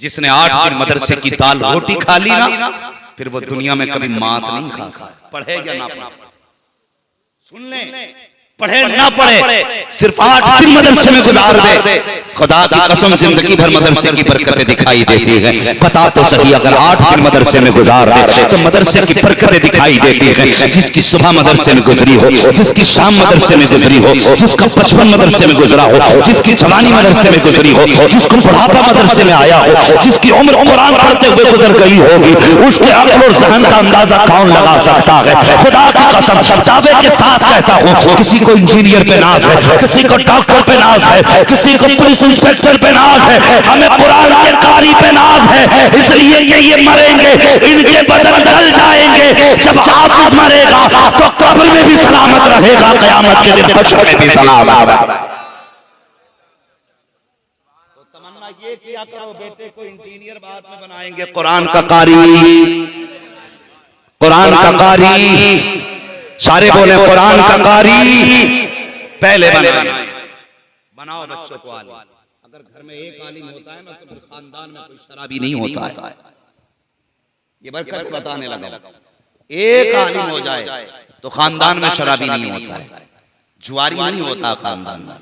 जिसने 8 दिन मदरसे की दाल रोटी खा ली ना, फिर वो दुनिया में कभी मात नहीं खाता। पढ़े या ना पढ़े, सुन ले, पढ़े ना पढ़े, सिर्फ 8 दिन मदरसे में गुजार दे, खुदा की कसम जिंदगी भर मदरसे की बरकतें दिखाई देती है। पता तो सही, अगर 8 दिन मदरसे में गुजार दे तो मदरसे की बरकतें दिखाई देती है। जिसकी सुबह मदरसे में गुजरी हो, जिसकी शाम मदरसे में गुजरी हो, जिसका बचपन मदरसे में गुजरा हो, जिसकी जवानी मदरसे में गुजरी हो, जिसको बुढ़ापा मदरसे में आया हो, जिसकी उम्र कुरान पढ़ते हुए गुजर गई होगी, उसके अक्ल और ज़हन का अंदाजा कौन लगा सकता है। खुदा की कसम दावे के साथ कहता हूँ, किसी को इंजीनियर पे नाज है, किसी को डॉक्टर पे नाज है, किसी को पुलिस इंस्पेक्टर पे नाज है, हमें कुरान के कारी पे नाज है। इसलिए कि ये मरेंगे, इनके बदन गल जाएंगे। जब हाफिज मरेगा तो कब्र में भी सलामत रहेगा, क़यामत के दिन हश्र में भी सलामत। तो तमन्ना ये किया करो, बेटे को इंजीनियर बाद में बनाएंगे, कुरान का कारी, कुरान का कारी, सारे बोले कुरान का कारी पहले बनाओ बच्चों को आलिम। अगर घर में एक आलिम होता है ना तो फिर खानदान में कोई शराबी नहीं होता है। ये बरकत बताने लगा, एक आलिम हो जाए तो खानदान में शराबी नहीं होता है, जुआरी नहीं होता खानदान में,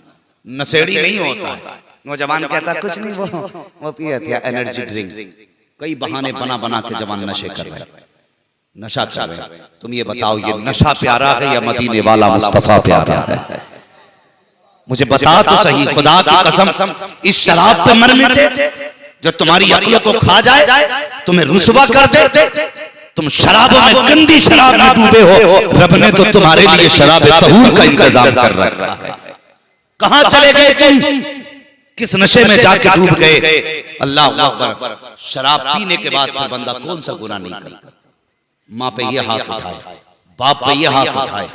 नशेड़ी नहीं होता है। नौजवान कहता कुछ नहीं, वो पिए थे एनर्जी ड्रिंक, कई बहाने बना बना के जवान नशे कर रहे, नशा कर रहे। तुम ये बताओ, ये नशा प्यारा है या मदीने वाला मुस्तफा प्यारा है? मुझे बता तो सही, खुदा की कसम, इस शराब पे मर मिटे जो तुम्हारी अक्ल को खा जाए, तुम्हें रुसवा कर दे। तुम शराबों में, गंदी शराब में डूबे हो, रब ने तो तुम्हारे लिए शराब तहूर का इंतजाम कर रखा है। कहां चले गए तुम, किस नशे में जाके डूब गए? अल्लाह अकबर। शराब पीने के बाद फिर बंदा कौन सा गुनाह नहीं करता। माँ पे ये हाथ उठाए, बाप पे ये हाथ उठाए,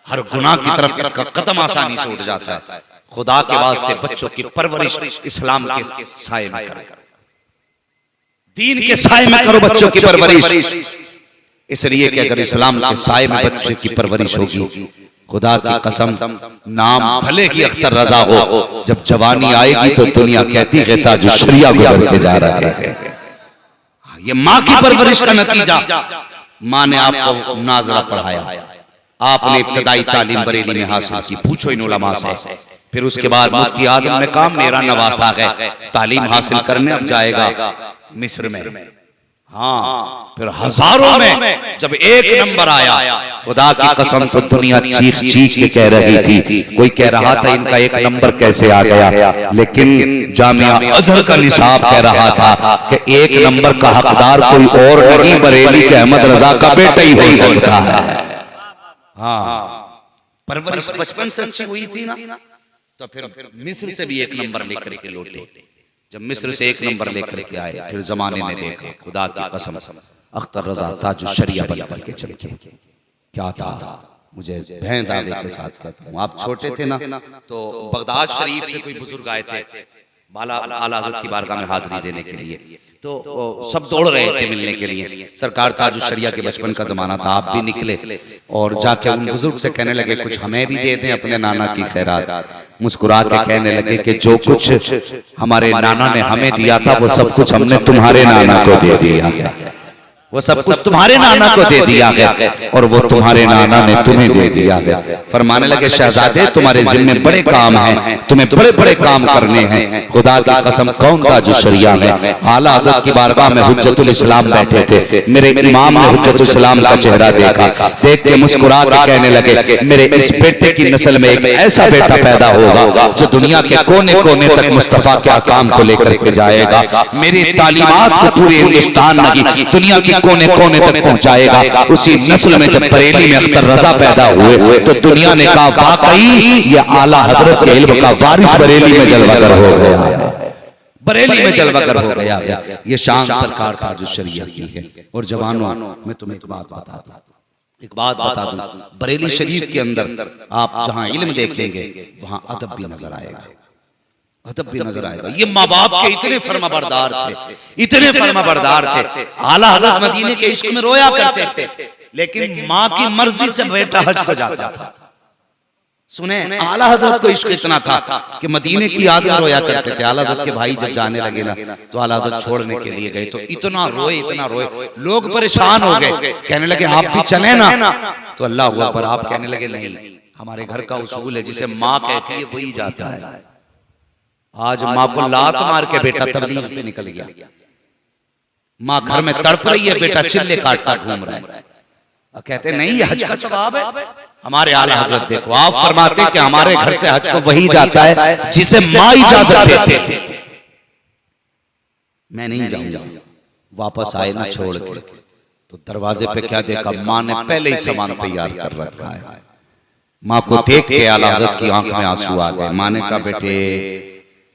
हर गुनाह की तरफ इसका कदम आसानी से उठ जाता है। खुदा के वास्ते बच्चों की परवरिश इस्लाम के साए में करो, दीन के साए में करो बच्चों की परवरिश। इसलिए कि अगर इस्लाम के साए में बच्चे की परवरिश होगी, खुदा की कसम, नाम भले ही अख्तर रजा हो, जब जवानी आएगी तो दुनिया कहती है ताजु शरिया गुजर के जा रहा है। ये माँ की परवरिश का नतीजा। माँ ने आपको नाजरा पढ़ाया, आपने इब्तदाई तालीम बरेली में हासिल की, पूछो इन उलमा से। फिर उसके बाद मुफ्ती आजम ने कहा मेरा नवासा है, तालीम हासिल करने अब जाएगा मिस्र में। हाँ, फिर हजारों में जब एक नंबर आया, खुदा की कसम तो दुनिया चीख चीख के कह रही थी। कोई कह रहा था इनका एक नंबर कैसे आ गया, लेकिन जामिया अजहर का निसाब कह रहा था कि एक नंबर का हकदार कोई और नहीं, बरेली के अहमद रजा का बेटा ही हो सकता है। हाँ, परवरिश बचपन से अच्छी हुई थी ना, तो फिर मिस्र से भी एक नंबर लेकर के लौटे। जब मिस्र से एक नंबर लेकर के आए, फिर जमाने ने देखा, खुदा की कसम, अख्तर रजा ताजु शरिया बन करके चमके। क्या था, मुझे भैं दावे के साथ कहता हूँ, आप छोटे थे ना तो बगदाद शरीफ से कोई बुजुर्ग आए थे बाला आला हज़रत की बारगाह में हाजिरी देने के लिए, तो सब दौड़ रहे थे मिलने के लिए। सरकार ताजु शरिया के बचपन का जमाना था, आप भी निकले और जाके उन बुजुर्ग से कहने लगे कुछ हमें भी दे दें अपने नाना की खैरात। मुस्कुरा के कहने लगे कि जो कुछ हमारे नाना ने हमें दिया था वो सब कुछ हमने तुम्हारे नाना को दे दिया, वो सब कुछ तुम्हारे नाना को दे दिया गया और वो तुम्हारे नाना ने तुम्हें दे दिया गया। फरमाने लगे शहजादे तुम्हारे जिम्मे बड़े काम हैं, तुम्हें बड़े बड़े काम करने हैं। खुदा की कसम कौन था जो शरिया में आला हज़रत की बारगाह में हुज्जतुल इस्लाम बैठे थे। मेरे इमाम ने हुज्जतुल इस्लाम का चेहरा देखा, देख के मुस्कुरा के कहने लगे मेरे इस बेटे की नस्ल में एक ऐसा बेटा पैदा होगा जो दुनिया के कोने कोने तक मुस्तफा के अहकाम को लेकर के जाएगा। मेरी तालीमात को पूरे हिंदुस्तान नहीं दुनिया की कोने कोने तक पहुंचाएगा। उसी नस्ल में जब बरेली में अख्तर रजा पैदा हुए तो दुनिया ने कहा वाकई ये आला हजरत के इल्म का वारिस बरेली में जलवागर हो गया, बरेली में जलवागर हो गया। ये शान सरकार ताजु शरिया की है। और जवानों मैं तुम्हें एक बात बता दूं, बरेली शरीफ के अंदर आप जहां इल्म देखेंगे वहां अदब भी नजर आएगा, अदब भी नजर आएगा। ये माँ बाप के इतने फर्माबरदार थे, इतने फर्माबरदार थे। आला हज़रत मदीने के इश्क में रोया करते थे, लेकिन माँ की मर्जी से बेटा हज को जाता था। सुने, आला हजरत को इश्क इतना था कि मदीने की याद में रोया करते थे। आला हजरत के भाई जब जाने लगे ना तो आला हजरत छोड़ने के लिए गए तो इतना रोए, लोग परेशान हो गए, कहने लगे आप भी चले ना। तो अल्लाह हुआ पर आप कहने लगे नहीं, हमारे घर का उसूल है जिसे माँ कहती है वही जाता है। आज माँ को लात मार के बेटा तबलीग पे निकल गया, माँ घर में तड़प रही है, बेटा चिल्ले काटता घूम रहा है। कहते नहीं ये हज का सवाब है। हमारे आला हजरत देखो, आप फरमाते कि हमारे घर से हज को वही जाता है जिसे माँ इजाजत देते। मैं नहीं जाऊंगा। वापस आए ना छोड़ के तो दरवाजे पे क्या देखा, माँ ने पहले ही सामान तैयार कर रखा है। माँ को देख के आला हजरत की आंख में आंसू आ गए। माँ ने कहा बेटे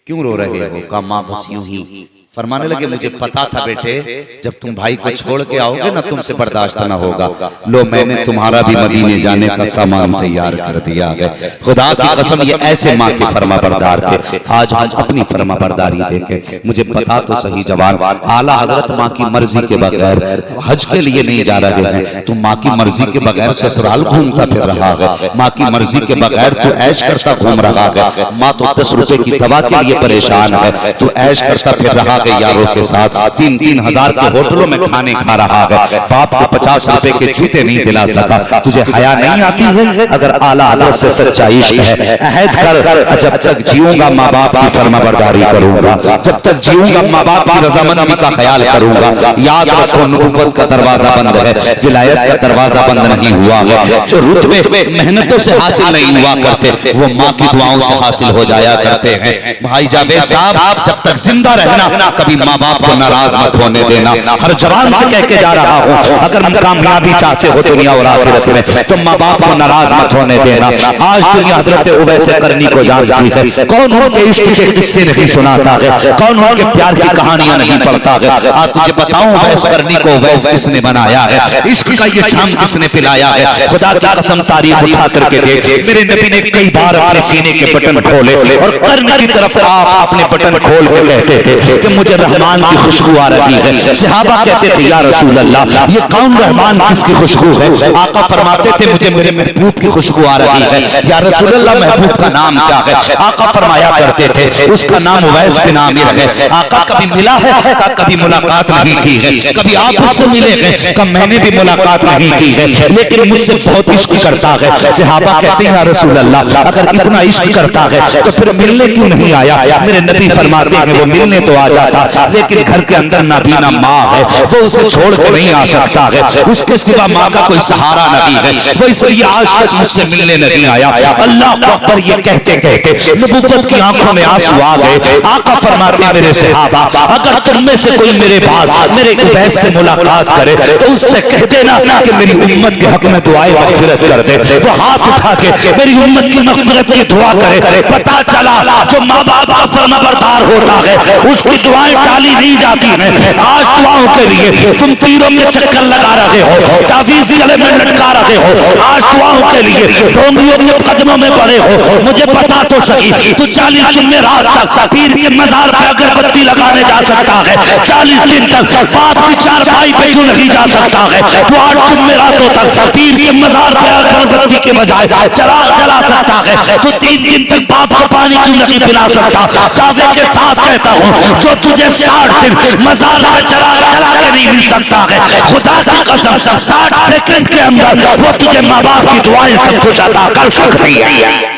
क्यों रो रहे हो? कहा माँ बस यूं ही। फरमाने लगे मुझे पता था बेटे जब तुम भाई को छोड़ के आओगे ना तुमसे बर्दाश्त ना होगा। लो मैंने तुम्हारा भी मदीने जाने का सामान तैयार कर दिया है। खुदा की कसम ये ऐसे माँ के फरमा बरदार थे। आज हम अपनी फरमा बरदारी देखे। मुझे पता तो सही जवान, आला हजरत माँ की मर्जी के बगैर हज के लिए नहीं जा रहे हैं। तुम माँ की मर्जी के बगैर ससुराल घूमता फिर रहा है, माँ की मर्जी के बगैर तू ऐश करता घूम रहा है। माँ तो 10 रुपए की दवा के लिए परेशान है, तू ऐश करता फिर रहा यारों के साथ 3-3 हजार के होटलों में खाने खा रहा है। बाप को 50 रुपए के जूते नहीं दिला सका। तुझे हया नहीं आती है? अगर आला हजरत से सच्चा इश्क है अहद कर, जब तक जीऊंगा माँ बाप की फरमाबरदारी करूंगा, जब तक जीऊंगा माँ बाप की रजामंदी का ख्याल करूंगा। याद रखो नबुव्वत का दरवाजा बंद है, विलायत का दरवाजा बंद नहीं हुआ है। जो रुतबे मेहनतों से हासिल नहीं हुआ करते वो माँ की दुआओं से हासिल हो जाया करते हैं। भाई जावेद साहब जब तक जिंदा रहना कभी माँ बाप को नाराज मत होने देना। हर जवान से कह के जा रहा हूँ, अगर कामयाबी चाहते हो दुनिया और आखिरत में तो माँ बाप को नाराज मत होने देना। आज दुनिया हजरत उवैस करनी को जानती है। कौन उनके इश्क के किस्से नहीं सुनाता है, कौन उनके प्यार की कहानियां नहीं पढ़ता है। आज तुझे बताऊं उवैस करनी को उवैस किसने बनाया है, इश्क का ये जाम किसने पिलाया है। खुदा की कसम तारीफ उठा करके देख, मेरे नबी ने कई बार अपने सीने के बटन खोले और कर्ण की तरफ आप अपने बटन खोल के कहते थे कि मुझे रहमान की खुशबू आ रही है। सहाबा कहते थे या रसूल अल्लाह ये कौन रहमान किसकी खुशबू है? आका फरमाते थे मुझे मेरे महबूब की खुशबू आ रही है। या रसूल अल्लाह महबूब का नाम क्या है? आका फरमाया करते थे उसका नाम उवैस बिन आमिर है। आका कभी मिला है? कभी मुलाकात नहीं की है। कभी आप उससे मिले हैं? कब मैंने भी मुलाकात नहीं की है, लेकिन मुझसे बहुत इश्क करता है। सहाबा कहते हैं या रसूल अल्लाह अगर इतना इश्क करता है तो फिर मिलने क्यों नहीं आया? मेरे नबी फरमाते हैं वो मिलने तो आ जाता, लेकिन घर के अंदर नाबीना माँ है, वो उसे छोड़ के नहीं आ सकता है। उसके सिवा माँ का कोई सहारा नहीं है, वो इसलिए आज तक मुझसे मिलने नहीं आया। अल्लाह अकबर ये कहते कहते नबुव्वत की आंखों में आंसू आ गए। आका फरमाते मेरे सहाबा अगर तुम में से कोई मेरे बाद मेरे उवैस से मुलाकात करे तो उससे कह देना कि मेरी उम्मत के हक में दुआएं मगफिरत कर दे। वो हाथ उठा के मेरी उम्मत की मगफिरत की दुआ करे। पता चला जो माँ बाप का फरमाबरदार होता है उसकी दुआएं टाली नहीं जाती हैं। आज दुआओं के लिए तुम पीरों के चक्कर लगा रहे हो, तावीज़ गले में लटका रहे हो, आज दुआओं के लिए ढोंगियों के कदमों में पड़े हो। मुझे पता तो सही तू 40 जुमेरात तक पीर के मजार पे अगरबत्ती लगाने जा सकता है, 40 दिन तक बाप की चारपाई पे क्यों नहीं जा सकता है? तू 8 जुमेरातों तक पीर के मजार पे अगरबत्ती के बजाय चराग जला सकता है। तू 3 दिन तक बाप को पानी क्यों नहीं पिला सकता? दावे के साथ कहता हूँ जो तुझे 60 दिन मजार में चराग जला के नहीं मिल सकता है, खुदा की कसम 60 सेकंड के अंदर वो तुझे माँ बाप की दुआएं सब कुछ अदा कर सकती है।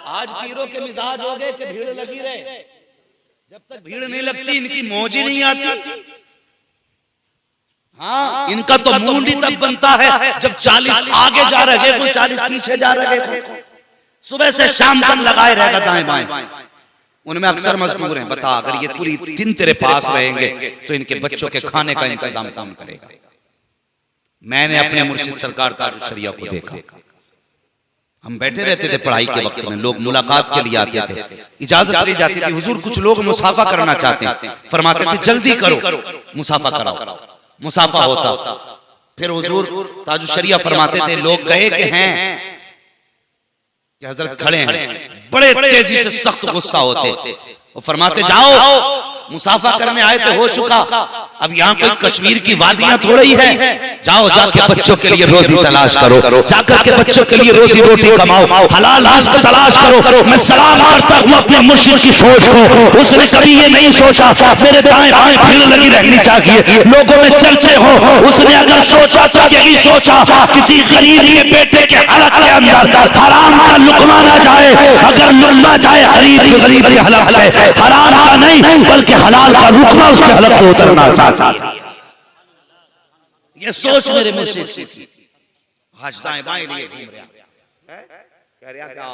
आज पीरों के मिजाज हो गए कि भीड़ लगी रहे, जब तक भीड़ नहीं लगती इनकी मौज ही नहीं आती। हाँ इनका तो मूड ही तब बनता है जब 40 आगे जा रहे हो 40 पीछे जा रहे हो। सुबह से शाम तक लगाए रहेगा दाएं बाएं। उनमें अक्सर मजदूर हैं। बता अगर ये पूरी दिन तेरे पास रहेंगे तो इनके बच्चों के खाने का इंतजाम कौन करेगा? मैंने अपने मुर्शिद सरकार ताजुश शरिया को देखा। हम बैठे रहते थे पढ़ाई के वक्त में, लोग मुलाकात के लिए आते थे, इजाजत दी जाती थी हुजूर कुछ लोग मुसाफा करना चाहते हैं। फरमाते थे जल्दी करो मुसाफा कराओ। मुसाफा होता, फिर हुजूर ताजुश शरिया फरमाते थे लोग गए कि हैं कि हजरत खड़े हैं, बड़े तेजी से सख्त गुस्सा होते, वो फरमाते जाओ मुसाफा करने आए थे हो चुका, अब यहाँ कोई कश्मीर की वादियां थोड़ी ही है, जाओ जाके बच्चों के लिए रोजी तलाश करो, जाकर के बच्चों के लिए रोजी रोटी कमाओ, हलाल रिज़्क़ तलाश करो। मैं सलाम करता हूँ अपने मुर्शिद की सोच को, उसने कभी ये नहीं सोचा मेरे दाएं बाएं भीड़ लगी रहनी चाहिए, लोगों में चर्चे हो, उसने अगर सोचा तो यही सोचा किसी गरीब के बेटे के हलक के अंदर हराम का लुकमा ना जाए, अगर लुकमा जाए गरीब के हलक से, हराम का नहीं बल्कि हलाल का रुकना उसके हलक से उतरना चाहिए। ये सोच मेरे मुर्शिद की थी। हज दाएं बाएं लिए घूम रहा है, कह रहा क्या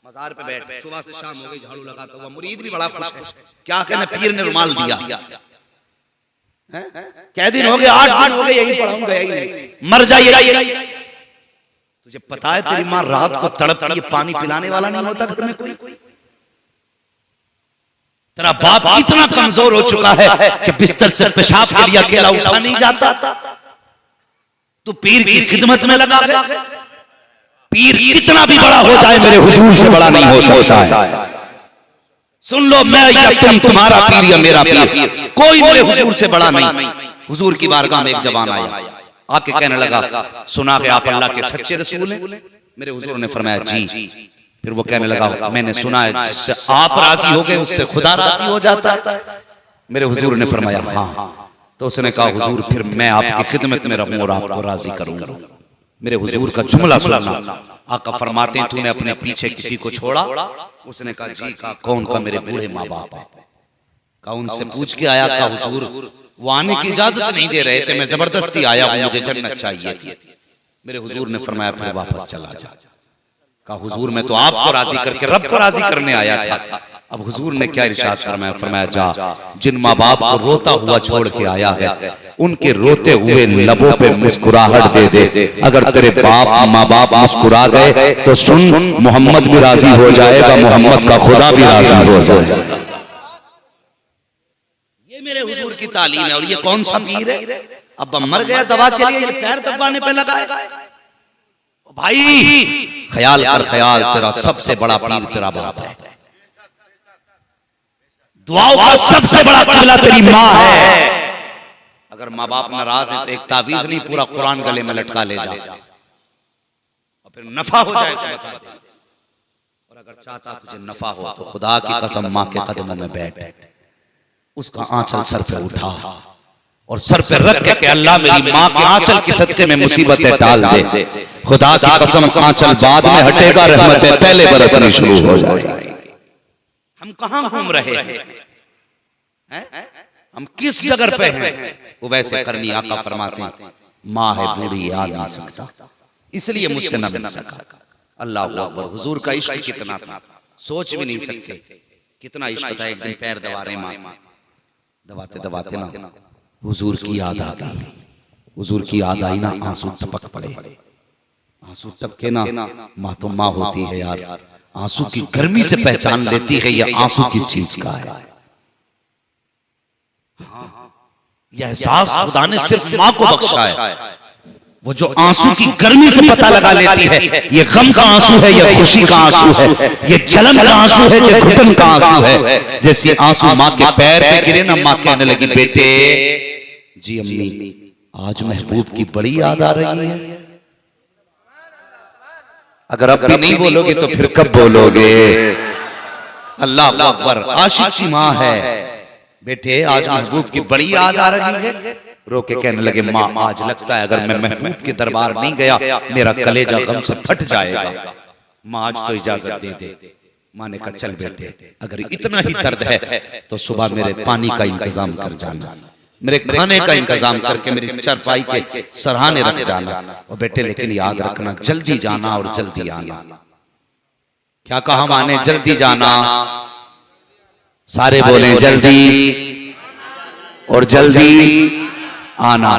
मजार पे बैठ, सुबह से शाम हो गई झाड़ू लगाता हुआ, मुरीद भी बड़ा खुश है, क्या कहने पीर ने रुमाल दिया, कह दिन हो गए 8 दिन हो गए यही पढ़ाऊंगा यही नहीं, मर जाइए। तुझे पता है तेरी माँ रात को तड़पती है, पानी पिलाने वाला नहीं होता घर में कोई, तेरा बाप इतना कमजोर हो चुका है कि बिस्तर से पेशाब के लिए अकेला उठा नहीं जाता, तो पीर की खिदमत में लगा गया। पीर कितना भी बड़ा हो जाए मेरे हुजूर से बड़ा नहीं हो सकता है। सुन लो, मैं या तुम्हारा पीर या मेरा पीर, कोई मेरे हुजूर से बड़ा नहीं। हुजूर की बारगाह में एक जवान आया, आके कहने लगा सुना कि आप अल्लाह के सच्चे रसूल हैं। मेरे हुजूर ने फरमाया जी। फिर वो कहने लगा मैंने सुना है जिससे आप राजी हो गए उससे खुदा राजी हो जाता है। मेरे हुजूर ने फरमाया हाँ। तो उसने कहा हुजूर फिर मैं आपकी खिदमत में रहूं और आपको राजी करूंगा। मेरे हुजूर का जुमला सुनना, आका फरमाते हैं तूने अपने पीछे किसी को छोड़ा? उसने कहा जी। कहा कौन? का मेरे बूढ़े माँ बाप है। कहा उनसे पूछ के आया? कहा हुजूर वो आने की इजाजत नहीं दे रहे थे, मैं जबरदस्ती आया हूं, मुझे जन्नत चाहिए थी। मेरे हुजूर ने फरमाया फिर वापस चला जा। कहा हुजूर मैं तो आपको राजी करके रब को राजी करने आया था। अब हुजूर ने क्या इरशाद फरमाया? फरमाया जा जिन माँ बाप को रोता हुआ छोड़ के आया है उनके रोते हुए लबों पे मुस्कुराहट दे दे। अगर तेरे बाप माँ बाप मुस्कुरा गए तो सुन मोहम्मद भी राजी हो जाएगा, मोहम्मद का खुदा भी राजी हो जाएगा। ये मेरे हुजूर की तालीम है। और ये कौन सा पीर है? अब मर गया दवा के लिए, ये पैर दबाने पे लगा है। भाई ख्याल कर, ख्याल तेरा सबसे बड़ा पीर तेरा बाप है। दुआओं का सबसे बड़ा किबला तेरी माँ है। अगर माँ बाप नाराज है तो एक तावीज नहीं पूरा कुरान गले में लटका ले जा और फिर नफा हो जाए तो बता दे। और अगर चाहता तुझे नफा हो तो खुदा की कसम माँ के कदमों में बैठ, उसका आंचल सर पे उठा और सर पे रख के कि अल्लाह मेरी माँ के आंचल के सदके में मुसीबतें टाल दे। खुदा की कसम आंचल बाद में हटेगा, रहमतें पहले बरसनी शुरू हो जाएगी। हम कहां घूम रहे हैं? हम किस जगह पे हैं? वो वैसे करनी आका फरमाते हैं माँ है बूढ़ी आ नहीं सकता, इसलिए मुझसे न मिल सका। अल्लाह अकबर। हुजूर का इश्क कितना था सोच भी नहीं सकते, कितना इश्क था। एक दिन पैर दबा रहे माँ, दबाते दबाते ना हुजूर की याद आ गई। हुजूर की याद आई ना, आंसू टपक पड़े। आंसू टपके ना, माँ तो माँ होती है यार, आंसू की गर्मी से पहचान लेती है ये आंसू किस चीज का है। यह एहसास खुदा ने सिर्फ माँ को बख्शा है। वो जो आंसू की गर्मी से पता लगा लेती है ये गम का आंसू है, ये खुशी का आंसू है, ये जलन का आंसू है, ये घुटन का आंसू है। जैसे आंसू माँ के पैर पे गिरे ना, माँ कहने लगी बेटे जी अम्मी आज महबूब की बड़ी याद आ रही है। अगर अब भी नहीं बोलोगे तो फिर कब बोलोगे? अल्लाह अकबर। आशिक की माँ है, बेटे आज महबूब की बड़ी याद आ रही है। रो के कहने लगे माँ आज लगता है अगर मैं महबूब के दरबार नहीं गया मेरा कलेजा गम से फट जाएगा। माँ आज तो इजाजत दे दे। माँ ने कहा चल बेटे अगर इतना ही दर्द है तो सुबह मेरे पानी का इंतजाम कर जाना, मेरे खाने का इंतजाम करके मेरी चारपाई के सराहने रख जाना। और बेटे लेकिन याद रखना जल्दी जाना और जल्दी आना। क्या कहा माँ ने? जल्दी जाना। सारे बोले जल्दी और जल्दी आना।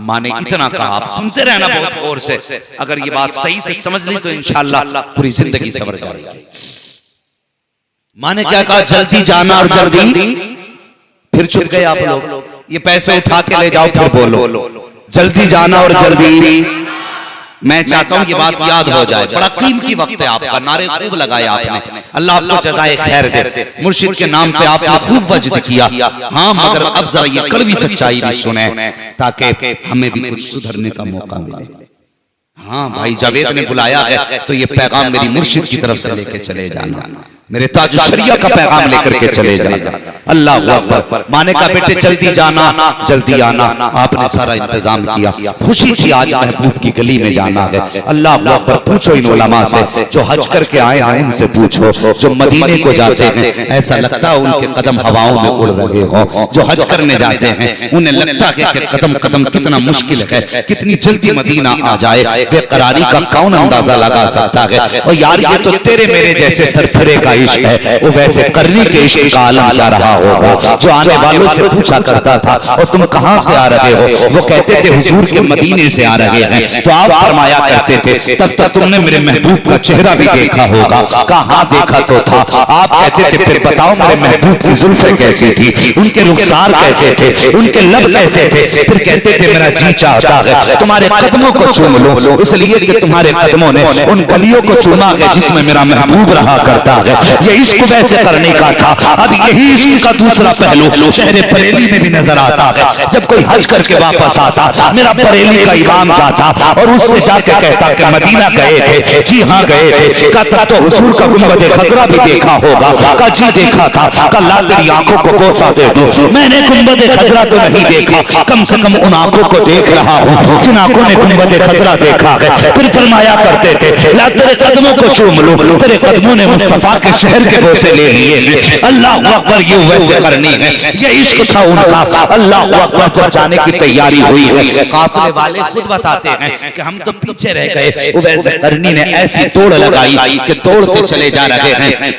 माँ ने इतना कहा। आप सुनते रहना बहुत गौर से, अगर ये बात सही से समझ ली तो इंशाअल्लाह पूरी जिंदगी सवर जाएगी। माँ ने क्या कहा? जल्दी जाना और जल्दी। फिर छुप गए आप लोग। ये पैसे उठा के ले जाओ, फिर बोलो जल्दी जाना और जल्दी मैं चाहता हूं ये बात याद हो जाए, बड़ा कीमती वक्त है आपका, नारे खूब लगाए आपने, अल्लाह आपको जज़ाए खैर दे। मुर्शिद के नाम पे आपने खूब वजद किया, हाँ, मगर अब जरा ये कड़वी सच्चाई भी सुने ताकि हमें भी कुछ सुधरने का मौका मिले। हाँ भाई, जावेद ने बुलाया है तो ये पैगाम मेरी मुर्शिद की तरफ से लेके चले जाना, मेरे ताज शरिया का पैगाम लेकर के चले जाना। अल्लाह अकबर। माने का बेटे जल्दी जाना जल्दी आना, आपने सारा इंतजाम किया, खुशी थी आज महबूब की गली में जाना है। अल्लाह अकबर। पूछो इन उलमा से जो हज करके आए हैं, इनसे पूछो, जो मदीने को जाते हैं ऐसा लगता है उनके कदम हवाओं में उड़ रहे हो, जो हज करने जाते हैं उन्हें लगता है कि कदम कदम कितना मुश्किल है, कितनी जल्दी मदीना आ जाए, बेकरारी का कौन अंदाजा लगा सकता है। और यार ये तो तेरे मेरे जैसे सरफरे का इश्क है, वो वैसे करनी के इश्क का आलम क्या रहा होगा, जो आने वालों से पूछा करता था और तुम कहां से आ रहे हो, वो कहते थे हुजूर के मदीने से आ रहे हैं, तो आप फरमाया करते थे तब तक तुमने मेरे महबूब का चेहरा भी देखा होगा, कहां देखा तो था। आप कहते थे फिर बताओ मेरे महबूब की जुल्फें कैसी थी, उनके रुखसार कैसे थे, उनके लब कैसे थे, फिर कहते थे मेरा जी चाहता है तुम्हारे कदमों को चूम लो, इसलिए कि तुम्हारे कदमों ने उन गलियों को चूमा है जिसमें मेरा महबूब रहा करता है। ये इश्क वैसे करने का था। अब यही इश्क का दूसरा पहलू शहर बरेली में भी नजर आता है। जब कोई हज करके वापस आता, मेरा बरेली का इमाम जाता और उससे जाके कहता कि मदीना गए थे, जी हाँ गए थे, का तब तो हुजूर का गुंबद खजरा भी देखा होगा, का जी देखा था, का ला तेरी आंखों को बोसा दे दो, मैंने गुंबद खजरा तो नहीं देखा, कम से कम उन आंखों को देख रहा हूँ जिन आंखों ने गुंबद खजरा देखा है। फिर फरमाया करते थे ला तेरे कदमों को चूम लो, तेरे कदमों ने मुस्तफा के शहर के बोसे ले लिए। अल्लाह अकबर। ये वैसे करनी है, ये इश्क था उनका। अल्लाह अकबर। जब जाने की तैयारी हुई है, काफिले वाले खुद बताते हैं कि हम तो पीछे रह गए, वो वैसे करनी ने ऐसी तोड़ लगाई कि तोड़ते चले जा रहे हैं।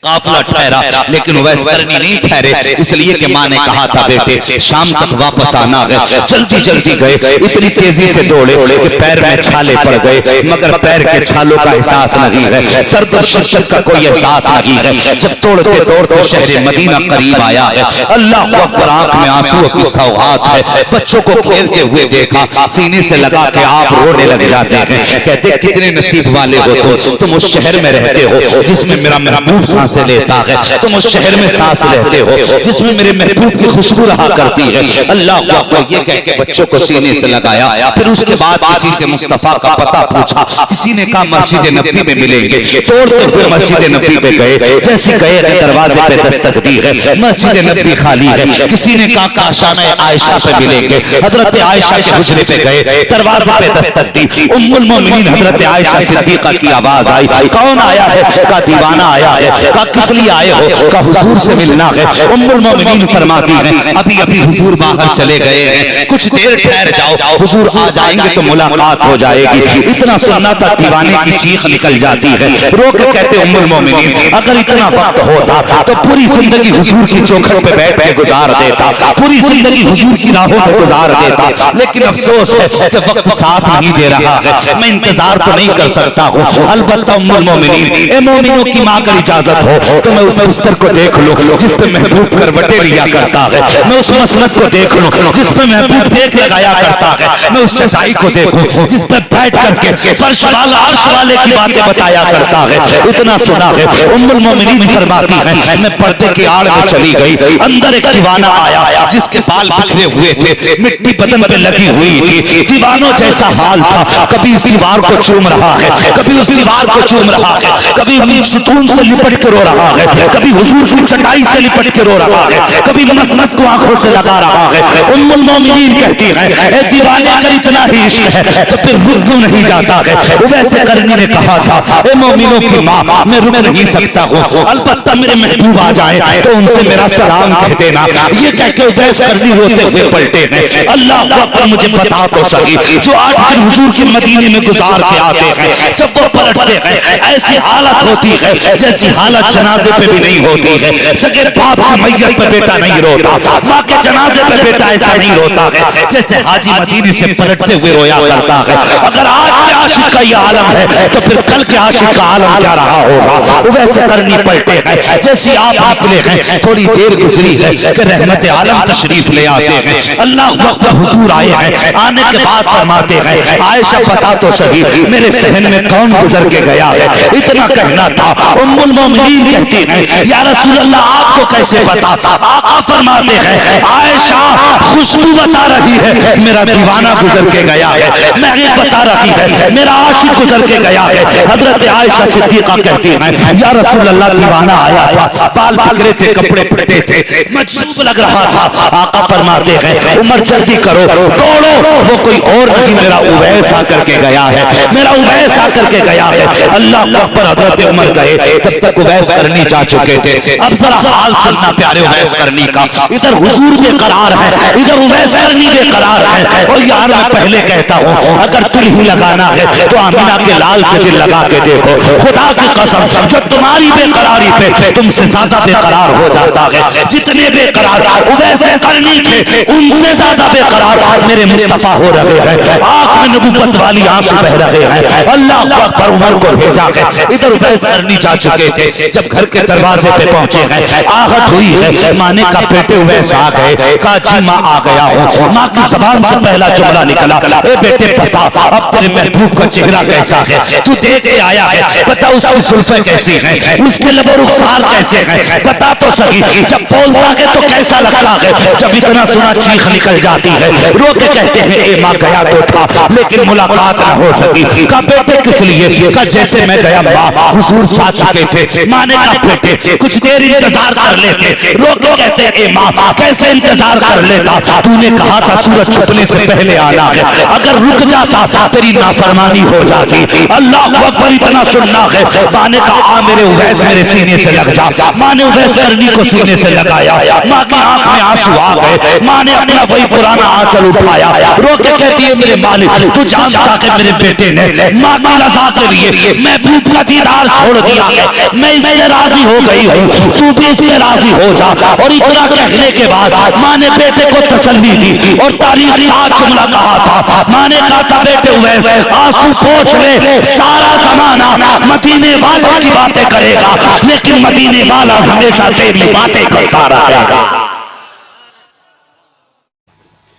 काफिला ठहरा लेकिन वैस करनी नहीं ठहरे, इसलिए कि माँ ने कहा था बेटे शाम तक वापस आना है। जल्दी जल्दी गए, इतनी तेजी से दौड़े कि पैर में छाले पड़ गए, मगर पैर के छालों का एहसास नहीं है, दर्द और शिद्दत का कोई एहसास नहीं है। जब दौड़ते दौड़ते शहर मदीना करीब आया है, अल्लाह अकबर। आंख में आंसुओं की सौगात है, बच्चों को खेलते हुए देखा, सीने से लगा के आप रोने लग जाते हैं। कहते कितने नसीब वाले हो तुम उस शहर में रहते हो जिसमें मेरा महबूब से लेता है, तुम उस शहर में सांस लेते हो जिसमें मेरे महबूब की खुशबू रहा करती है। अल्लाह को ये कह के बच्चों को सीने से लगाया। फिर उसके बाद किसी से मुस्तफा का पता पूछा, किसी ने कहा मस्जिद नबी में मिलेंगे, तोड़ते हुए मस्जिद नबी पे गए। जैसे गए दरवाजे पे दस्तक दी है, मस्जिद नबी खाली है। किसी ने कहा काशाना आयशा पे मिलेंगे, हजरत आयशा के हुजरे पे गए, दरवाजे पे दस्तक दी। उम्मुल मोमिनीन हजरत आयशा सिद्दीका की आवाज आई, कौन आया है? का दीवाना आया है। किस लिए आए हो? का हुजूर से मिलना है। उम्मुल मोमिनीन फरमाती हैं अभी अभी हुजूर बाहर चले गए हैं, कुछ देर ठहर जाओ, हुजूर आ जाएंगे तो मुलाकात हो जाएगी। इतना सुनना था दीवाने की चीख निकल जाती है। रो के कहते उम्मुल मोमिनीन अगर इतना वक्त होता तो पूरी जिंदगी हुजूर की चौखट पे बैठ के गुजार देता, पूरी जिंदगी हुजूर की राहों में गुजार देता। लेकिन अफसोस है कि वक्त साथ नहीं दे रहा है, मैं इंतजार तो नहीं कर सकता हूँ। अलबत्ता उम्मुल मोमिनीन, ए मोमिनों की माँ अगर इजाजत हो तो मैं उस बिस्तर को देख लूं जिस पे महबूब करवटें लिया करता है, मैं उस मसनद को देख लूं जिस पे महबूब देख लगाया करता है, मैं उस चटाई को देखूं जिस पे बैठ करके फर्श वाला अर्श वाले की बातें बताया करता है। इतना सुना है। उम्मुल मोमिनीन फरमाती है मैं पर्दे की आड़ में चली गई, अंदर एक दीवाना आया जिसके बाल बिखरे हुए थे, मिट्टी बदन पे लगी हुई थी, दीवानों जैसा हाल था। कभी इस दीवार को चूम रहा है, कभी उस दीवार को चूम रहा है, कभी सुतून से लिपट के रो रहा है, कभी हुजूर की चटाई से लिपट के रो रहा है, कभी मसनद को आंखों से लगा रहा है। उम्मुल मोमिनीन कहती है ए दीवाने अगर इतना ही इश्क है तो फिर रुक क्यों नहीं जाता है? वैसे करनी ने कहा था ए मोमिनों की माँ मैं रुक नहीं सकता हूँ, अलबत्ता मेरे महबूब आ जाए तो उनसे मेरा सलाम कह देना। ये कह के वैसे करनी रोते हुए पलटे हैं। अल्लाह अकबर। मुझे बता तो सही जो 8 दिन हुजूर के मदीने में गुजार के आते हैं, जब वो पलटते हैं ऐसी हालत होती है जैसी हालत हालत जनाजे पे भी नहीं होती है। सगे बाप की मैयत पे बेटा नहीं रोता, माँ के जनाजे पे बेटा ऐसा नहीं रोता है जैसे हाजी मदीनी से पलटते हुए रोया करता है। अगर आज के आशिक का ये आलम है तो फिर कल के आशिक का आलम क्या रहा होगा। वैसे करनी पलटे हैं जैसी आप निकले हैं, थोड़ी देर गुजरी है कि रहमत आलम तशरीफ ले आते हैं। अल्लाह अकबर, हुजूर आए हैं, आने के बाद फरमाते हैं आयशा बता तो सही मेरे सहन में कौन गुजर के गया है। इतना कहना था, उम्मुल मोमिनीन कहती हैं या रसूल अल्लाह आपको कैसे पता। आका फरमाते हैं आयशा खुशबू बता रही है मेरा दीवाना गुजर के गया है, महक बता रही है मेरा आशिक गुजर के गया है। हजरत आयशा सिद्दीका कहती हैं या रसूल अल्लाह दीवाना आया था, बाल बिखरे थे, कपड़े फटे थे, मजबूर लग रहा था। आका फरमाते हैं उमर जल्दी करो, दौड़ो, वो कोई और नहीं मेरा उवैस आकर के गया है, मेरा उवैस आकर के गया है। अल्लाह अकबर, हजरत उमर गए, तब तक उवैस करनी जा चुके थे। अब जरा हाल सुनना प्यारे उवैस करनी का। इधर हुजूर बेकरार है, इधर उवैस करनी बेकरार है। और यार मैं पहले कहता हूँ अगर तुल ही लगाना है तो आमिना के लाल से दिल लगा के देखो, खुदा की कसम जो तुम्हारी बेकरारी पे तुमसे ज्यादा बेकरार हो जाता है। जितने बेकरार उवैस करनी थे उनसे ज्यादा बेकरार मेरे मुस्तफा हो रहे हैं। आंख में नबूवत वाली आंसू बह रहे हैं। अल्लाह अकबर, उमर को भेजा है, इधर उवैस करनी जा चुके थे। जब घर के दरवाजे पे पहुंचे हैं, आहट हुई है, माने का बेटे उवैस आ गए, कहा जी माँ आ गया हूँ। माँ की जबान से पहला जुमला निकला, ए बेटे बता अब तेरे महबूब का चेहरा कैसा है, तू देख के आया है, बता उसकी जुल्फें कैसी हैं, उसके लबो रुखसार कैसे हैं, बता तो सही। जब बोलता है तो कैसा लगता है, जब इतना सुना चीख निकल जाती है, रो के कहते हैं ए माँ गया तो था लेकिन मुलाकात न हो सकी। का बेटे किस लिए, का जैसे मैं गया माँ हुजूर छा चुके थे। माँ ने कहा बेटे कुछ देर इंतजार कर लेते, रो के कहते हैं ए माँ कैसे इंतजार कर लेता, तूने कहा था सूरज छुपने से पहले आना है, अगर रुक जाता तेरी नाफरमानी हो जाती। अल्लाह अकबर, इतना सुनना है। माँ ने कहा आ मेरे उवैस मेरे सीने से लग जा। माँ ने उवैस करनी को सीने से लगाया, माँ की आंख में आंसू आ गए। माँ ने अपना वही पुराना आंचल उठाया, रो के कहती है मेरे मालिक तू जानता कि मेरे बेटे ने माँ की रजा के लिए महबूब का दीदार छोड़ दिया है, मैं इससे राजी हो गई हूँ, तू भी इससे राजी हो जा। और इतना कहने के बाद माँ ने बेटे को तसल्ली दी और तारीख साथ जुमला कहा था। माँ ने कहा था बेटे उवैस आंसू पोंछ ले, सारा जमाना मदीने वालों की बातें करेगा लेकिन मदीने वाला हमेशा तेरी बातें करता रहेगा।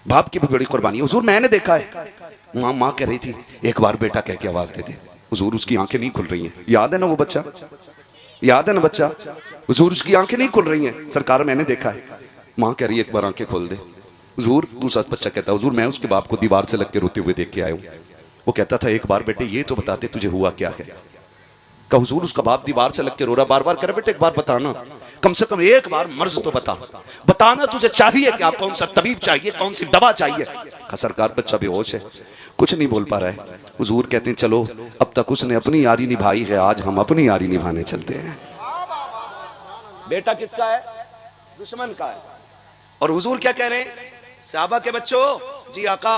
बाप की भी बड़ी कुर्बानी। हुजूर मैंने देखा है, माँ कह रही थी एक बार बेटा कह के आवाज दे दे। हुजूर उसकी आंखें नहीं खुल रही हैं, याद है ना वो बच्चा, याद है ना बच्चा, हुजूर उसकी आंखें नहीं खुल रही हैं। सरकार मैंने देखा है, माँ कह रही है एक बार आंखें खोल दे। हुजूर, दूसरा बच्चा कहता है हुजूर मैं उसके बाप को दीवार से लग के रोते हुए देख के आया हूँ। वो कहता था एक बार बेटे ये तो बताते तुझे हुआ क्या है। का हुजूर उसका बाप दीवार से लग के रो रहा, बार बार कह रहा बेटे एक बार बताना, कम से कम एक बार मर्ज तो बताना तुझे चाहिए क्या, कौन सा तबीब चाहिए, कौन सी दवा चाहिए। का सरकार बच्चा बेहोश है, कुछ नहीं बोल पा रहा है। हुजूर कहते हैं चलो अब तक उसने अपनी यारी निभाई है, आज हम अपनी यारी निभाने चलते हैं। बेटा किसका है, दुश्मन का है। और हुजूर क्या कह रहे हैं, साहबा के बच्चों जी आका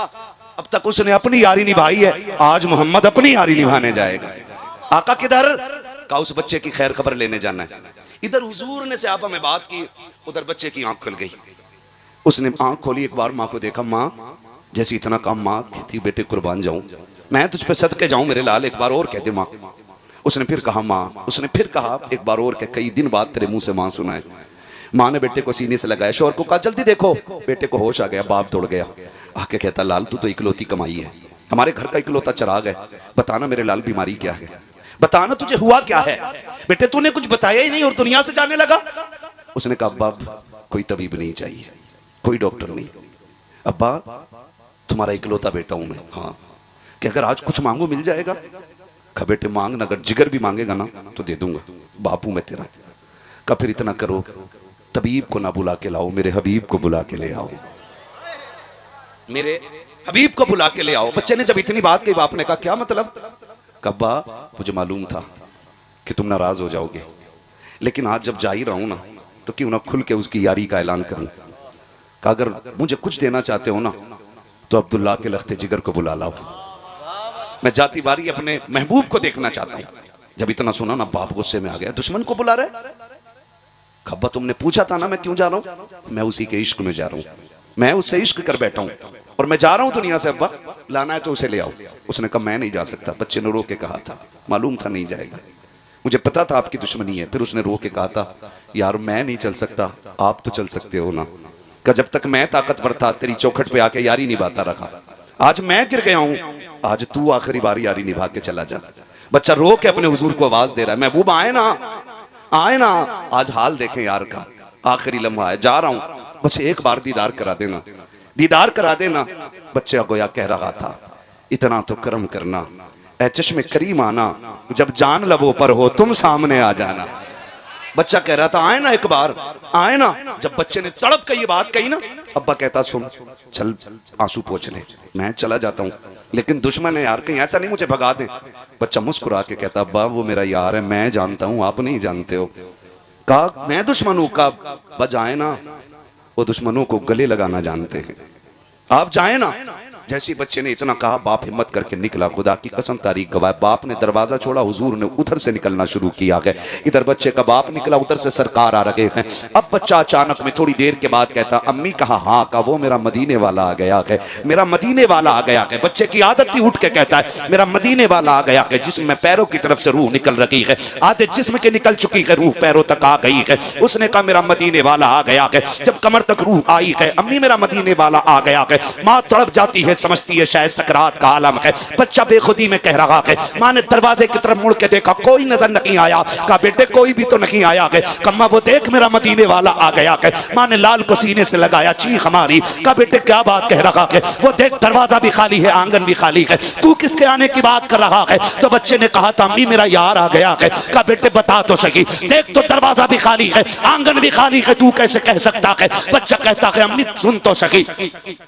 अब तक उसने अपनी यारी निभाई है, आज मोहम्मद अपनी यारी निभाने जाएगा। आका किधर, का उस बच्चे की खैर खबर लेने जाना है। इधर हुजूर ने सहाबा में बात की, उधर बच्चे की आंख खुल गई। उसने आंख खोली, एक बार माँ को देखा, माँ जैसे इतना काम माँ थी, बेटे कुर्बान जाऊं मैं तुझ पे सदके जाऊं मेरे लाल, एक बार और कह दे माँ। उसने फिर कहा माँ, उसने फिर कहा एक बार और कह, कई दिन बाद तेरे मुंह से माँ सुना है। माँ ने बेटे को सीने से लगाया, शोर को कहा जल्दी देखो। बेटे को होश आ गया, बाप दौड़ गया, आके कहता लाल तू तो इकलौती कमाई है, हमारे घर का इकलौता चिराग है, बताना मेरे लाल बीमारी क्या है, बताना तुझे हुआ क्या है। बेटे तूने कुछ बताया ही नहीं और दुनिया से जाने लगा। उसने कहा अब्बा कोई तबीब नहीं चाहिए, कोई डॉक्टर नहीं, अब्बा तुम्हारा इकलौता बेटा हूं मैं। हाँ कि अगर आज कुछ मांगो मिल जाएगा। कहा बेटे मांगना, अगर जिगर भी मांगेगा ना तो दे दूंगा, बापू मैं तेरा। कहा फिर इतना करो, तबीब को ना बुला के लाओ, मेरे हबीब को बुला के ले आओ, मेरे हबीब को बुला के ले आओ। बच्चे ने जब इतनी बात कही, बाप ने कहा क्या मतलब। कब्बा मुझे मालूम था कि तुम नाराज हो जाओगे, लेकिन आज जब जा ही रहा हूं ना तो क्यों ना खुल के उसकी यारी का ऐलान करूं। कहा अगर मुझे कुछ देना चाहते हो ना तो अब्दुल्ला के लख्ते जिगर को बुला लाओ, मैं जाती बारी अपने महबूब को देखना चाहता हूं। जब इतना सुना ना बाप गुस्से में आ गया, दुश्मन को बुला रहे। खब्बा तुमने पूछा था ना मैं क्यों जा रहा हूं, मैं उसी के इश्क में जा रहा हूं, मैं उससे इश्क कर बैठा हूं और मैं जा रहा हूं दुनिया से। अब्बा लाना है तो उसे ले आओ। उसने कहा मैं नहीं जा सकता। बच्चे ने रो के कहा था, मालूम था नहीं जाएगा, मुझे पता था आपकी दुश्मनी है। फिर उसने रो के कहा था यार मैं नहीं चल सकता, आप तो चल सकते हो ना। कि जब तक मैं ताकतवर था तेरी चौखट पे आके यारी निभाता रखा, आज मैं गिर गया हूं, आज तू आखिरी बार यारी निभा के चला जा। बच्चा रो के अपने हुजूर को आवाज दे रहा है, महबूब आए ना, आए ना, आज हाल देखें यार का, आखिरी लम्हा है, जा रहा हूं, बस एक बार दीदार करा देना, दीदार करा देना। बच्चा गोया कह रहा था इतना तो करम करना, ऐ चश्मे करीम आना, जब जान लबों पर हो तुम सामने आ जाना। बच्चा कह रहा था आए ना एक बार, आए ना। जब बच्चे ने तड़प के ये बात कही ना, अब्बा कहता सुन चल आंसू पोंछ ले, मैं चला जाता हूँ, लेकिन दुश्मन है यार, कहीं ऐसा नहीं मुझे भगा दे। बच्चा मुस्कुरा के कहता अब्बा वो मेरा यार है, मैं जानता हूँ आप नहीं जानते हो। कहा मैं दुश्मन हूँ? कहा बस आए ना, वो दुश्मनों को गले लगाना जानते हैं, आप जाए ना। जैसे बच्चे ने इतना कहा बाप हिम्मत करके निकला, खुदा की कसम तारीख गवाह, बाप ने दरवाजा छोड़ा, हुजूर ने उधर से निकलना शुरू किया है। इधर बच्चे का बाप निकला, उधर से सरकार आ रहे हैं। अब बच्चा अचानक में थोड़ी देर के बाद कहता अम्मी कहा हाँ, का वो मेरा मदीने वाला आ गया है, मेरा मदीने वाला आ गया है। बच्चे की आदत थी उठ के कहता है मेरा मदीने वाला आ गया है, जिसम में पैरों की तरफ से रूह निकल रही है, आधे जिस्म के निकल चुकी है, रूह पैरों तक आ गई है। उसने कहा मेरा मदीने वाला आ गया है। जब कमर तक रूह आई है, अम्मी मेरा मदीने वाला आ गया है। माँ तड़प जाती है, समझती है शायद सकरात का आलम है। बच्चा बेखुदी में कह रहा है। माँ ने दरवाजे की तरफ मुड़ के देखा, कोई नजर नहीं आया। कहा बेटे कोई भी तो नहीं आया है। कम्मा वो देख मेरा मदीने वाला आ गया है। माँ ने लाल को सीने से लगाया, चीख हमारी। कहा बेटे क्या बात कह रहा है, वो देख दरवाजा भी खाली है, आंगन भी खाली है, तू किसके आने की बात कर रहा है? तो बच्चे ने कहा था अम्मी मेरा यार आ गया है। कहा बेटे बता तो सही, देख तो दरवाजा भी खाली है, आंगन भी खाली है, तू कैसे कह सकता है? बच्चा कहता है अम्मी सुन तो सही,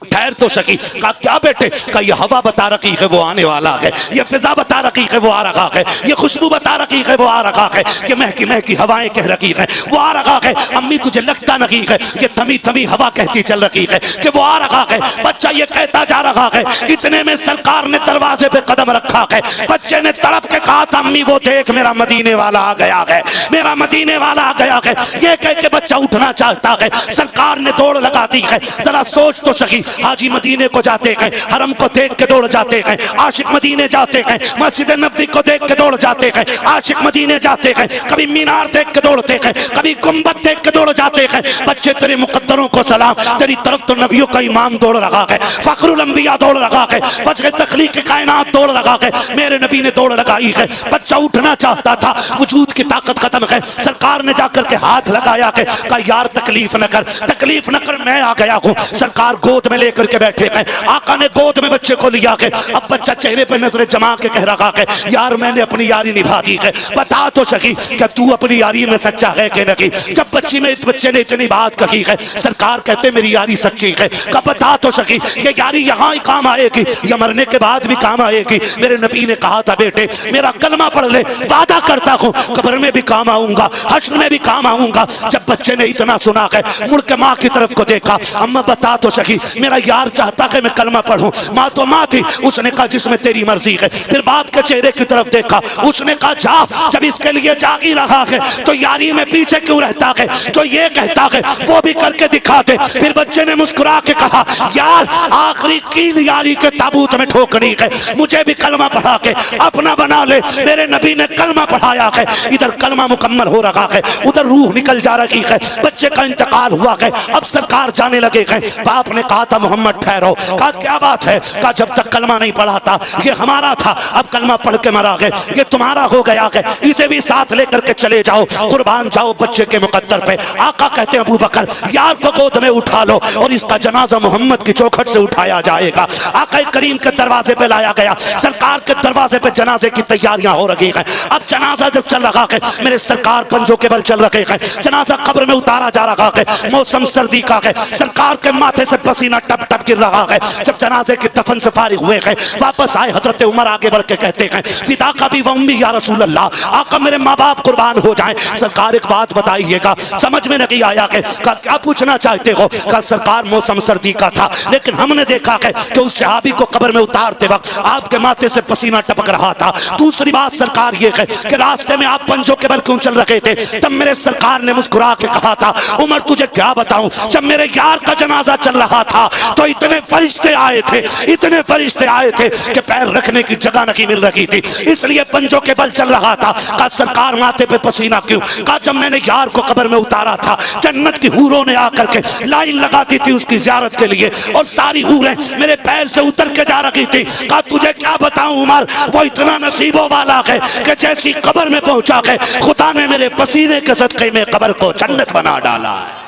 ठहर तो सही। कहा क्या बेटे? कहा ये हवा बता रही है वो आने वाला है, ये फिजा बता रही है वो आ रहा है, ये खुशबू बता रही है वो आ रहा है, ये महकी महकी हवाएं कह रही है वो आ रहा है। अम्मी तुझे लगता नहीं है ये थमी थमी हवा कहती चल रही है कि वो आ रहा है? बच्चा ये कहता जा रहा है, इतने में सरकार ने दरवाजे पे कदम रखा है। बच्चे ने तड़प के कहा था अम्मी वो देख मेरा मदीने वाला आ गया है, मेरा मदीने वाला आ गया है। ये कह के बच्चा उठना चाहता है, सरकार ने दौड़ लगा दी है। जरा सोच तो सही, हाजी मदीने को जाते हैं, हरम को देख के दौड़ जाते हैं, आशिक मदीने जाते हैं, मस्जिद नबवी को देख के दौड़ जाते हैं, आशिक मदीने जाते हैं, कभी मीनार देख के दौड़ते हैं, कभी गुंबद देख के दौड़ जाते हैं। बच्चे तेरे मुकद्दरों को सलाम, तेरी तरफ तो नबियों का इमाम दौड़ रहा है, फखरुल अंबिया दौड़ रहा है, वजह तखलीक कायनात दौड़ रहा है, मेरे नबी ने दौड़ लगाई है। बच्चा उठना चाहता था, वजूद की ताकत खत्म है। सरकार ने जाकर के हाथ लगाया है, कहा यार तकलीफ न कर, तकलीफ न कर, मैं आ गया हूँ। सरकार गोद में लेकर के बैठे हैं, आका ने गोद में बच्चे को लिया है। अब बच्चा चेहरे पे नजरें जमा के कह रहा है यार मैंने अपनी यारी निभा दी है, बता तो सही क्या तू अपनी यारी में सच्चा है कि नहीं? जब बच्चे ने इतनी बात कही है, सरकार कहते मेरी यारी सच्ची है। क्या बता तो सही ये यारी यहाँ ही काम आएगी या मरने के बाद भी काम आएगी? मेरे नबी ने कहा था बेटे मेरा कलमा पढ़ ले, वादा करता हूँ कब्र में भी काम आऊंगा, हश्र में भी काम आऊंगा। जब बच्चे ने इतना सुना है, मुड़ के माँ की तरफ को देखा, अम्मा बता तो सही मेरा यार चाहता है मैं कलमा पढ़ूं। माँ तो माँ थी, उसने कहा जिसमें तेरी मर्जी है। फिर बाप के चेहरे की तरफ देखा, उसने कहा जा, जब इसके लिए जाग ही रहा है तो यारी में पीछे क्यों रहता है? जो ये कहता है वो भी करके दिखा दे। फिर बच्चे ने मुस्कुरा के कहा यार आखिरी कील यारी के ताबूत में ठोकनी है, मुझे भी कलमा पढ़ा के अपना बना ले। मेरे नबी ने कलमा पढ़ाया है, इधर कलमा मुकम्मल हो रहा है, उधर रूह निकल जा रही है। बच्चे का इंतकाल हुआ है, अब सरकार जाने लगे हैं। बाप ने कहा था मोहम्मद ठहरो। कहा क्या बात है? कहा जब तक कलमा नहीं पढ़ा था ये हमारा था, अब कलमा पढ़ के मरा है, ये तुम्हारा हो गया है, इसे भी साथ लेकर के चले जाओ, कुर्बान जाओ बच्चे के मुकद्दर पे। आका कहते हैं अबू बकर यार को गोद में उठा लो और इसका जनाजा मोहम्मद की चौखट से उठाया जाएगा। आका करीम के दरवाजे पे लाया गया, सरकार के दरवाजे पे जनाजे की तैयारियां हो रही हैं। अब जनाजा जब चल रहा है, मेरे सरकार पंजों के बल चल रहे हैं, जनाजा कब्र में उतारा जा रहा है, मौसम सर्दी का है, सरकार के माथे से पसीना टप टप गिर रहा है। जब जनाजे के दफन से फारिग हुए हैं, वापस आए। हजरत उमर आगे बढ़ के कहते हैं फिदा का भी वम्मी या रसूल अल्लाह, आका मेरे माँ बाप कुर्बान हो जाएं। सरकार एक बात बताइएगा, समझ में नहीं आया कि क्या पूछना चाहते हो? का सरकार मौसम सर्दी का था, लेकिन हमने देखा है कि उस सहाबी को कब्र में उतारते वक्त आपके माथे से पसीना टपक रहा था। दूसरी बात सरकार ये है कि रास्ते में आप पंजों के बल क्यों चल रहे थे? तब मेरे सरकार ने मुस्कुरा के कहा था उमर तुझे क्या बताऊं, जब मेरे यार का जनाजा चल रहा था तो इतने फरिश्ते आए थे, इतने फरिश्ते आए थे कि पैर रखने की जगह नहीं मिल रही थी, इसलिए पंजों के बल चल रहा था। कहा सरकार माथे पे पसीना क्यों? कहा जब मैंने यार को कब्र में उतारा था, जन्नत की हूरों ने आकर के लाइन लगाती थी उसकी ज़ियारत के लिए, और सारी हूरें मेरे पैर से उतर के जा रही थी। कहा तुझे क्या बताऊं उमर, वो इतना नसीबों वाला है कि जैसी कब्र में पहुंचा है खुदा ने मेरे पसीने के सदके में कब्र को जन्नत बना डाला है।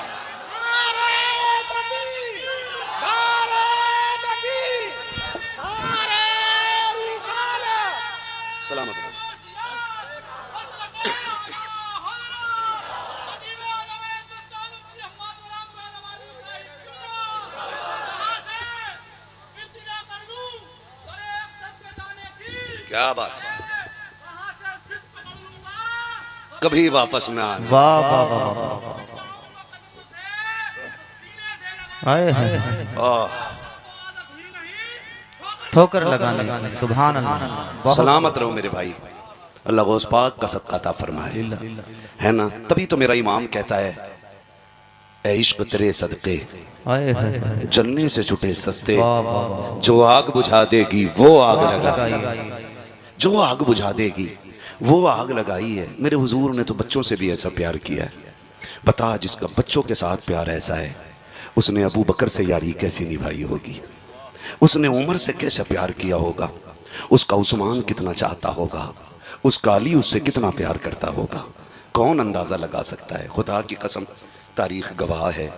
सलामत रहो। क्या बात है, कभी वापस ना आना। वाह वाह वाह, आए हैं ठोकर लगाने, सुभान अल्लाह। सलामत रहो मेरे भाई, अल्लाह गौस पाक का सदका अता फरमाए, है ना। तभी तो मेरा इमाम कहता है ऐ इश्क तेरे सदके जलने से छुटे सस्ते, जो आग बुझा देगी वो आग लगाई, जो आग बुझा देगी वो आग लगाई है। मेरे हुजूर ने तो बच्चों से भी ऐसा प्यार किया है। बता जिसका बच्चों के साथ प्यार ऐसा है, उसने अबू बकर से यारी कैसी निभाई होगी, उसने उमर से कैसे प्यार किया होगा, उसका उस्मान कितना चाहता होगा, उसका अली उससे कितना प्यार करता होगा, कौन अंदाज़ा लगा सकता है। खुदा की कसम तारीख गवाह है,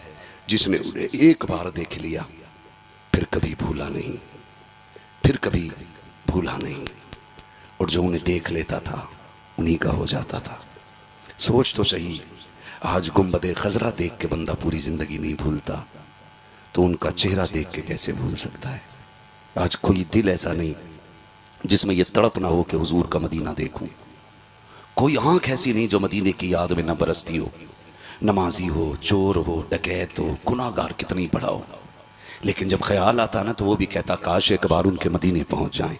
जिसने उन्हें एक बार देख लिया फिर कभी भूला नहीं, फिर कभी भूला नहीं, और जो उन्हें देख लेता था उन्हीं का हो जाता था। सोच तो सही, आज गुंबदे खजरा देख के बंदा पूरी ज़िंदगी नहीं भूलता, तो उनका चेहरा देख के कैसे भूल सकता है। आज कोई दिल ऐसा नहीं जिसमें यह तड़प ना हो कि हुजूर का मदीना देखूं, कोई आंख ऐसी नहीं जो मदीने की याद में न बरसती हो। नमाजी हो, चोर हो, डकैत हो, गुनाहगार कितनी बड़ा हो, लेकिन जब ख्याल आता ना तो वो भी कहता काश एक बार उनके मदीने पहुंच जाएं।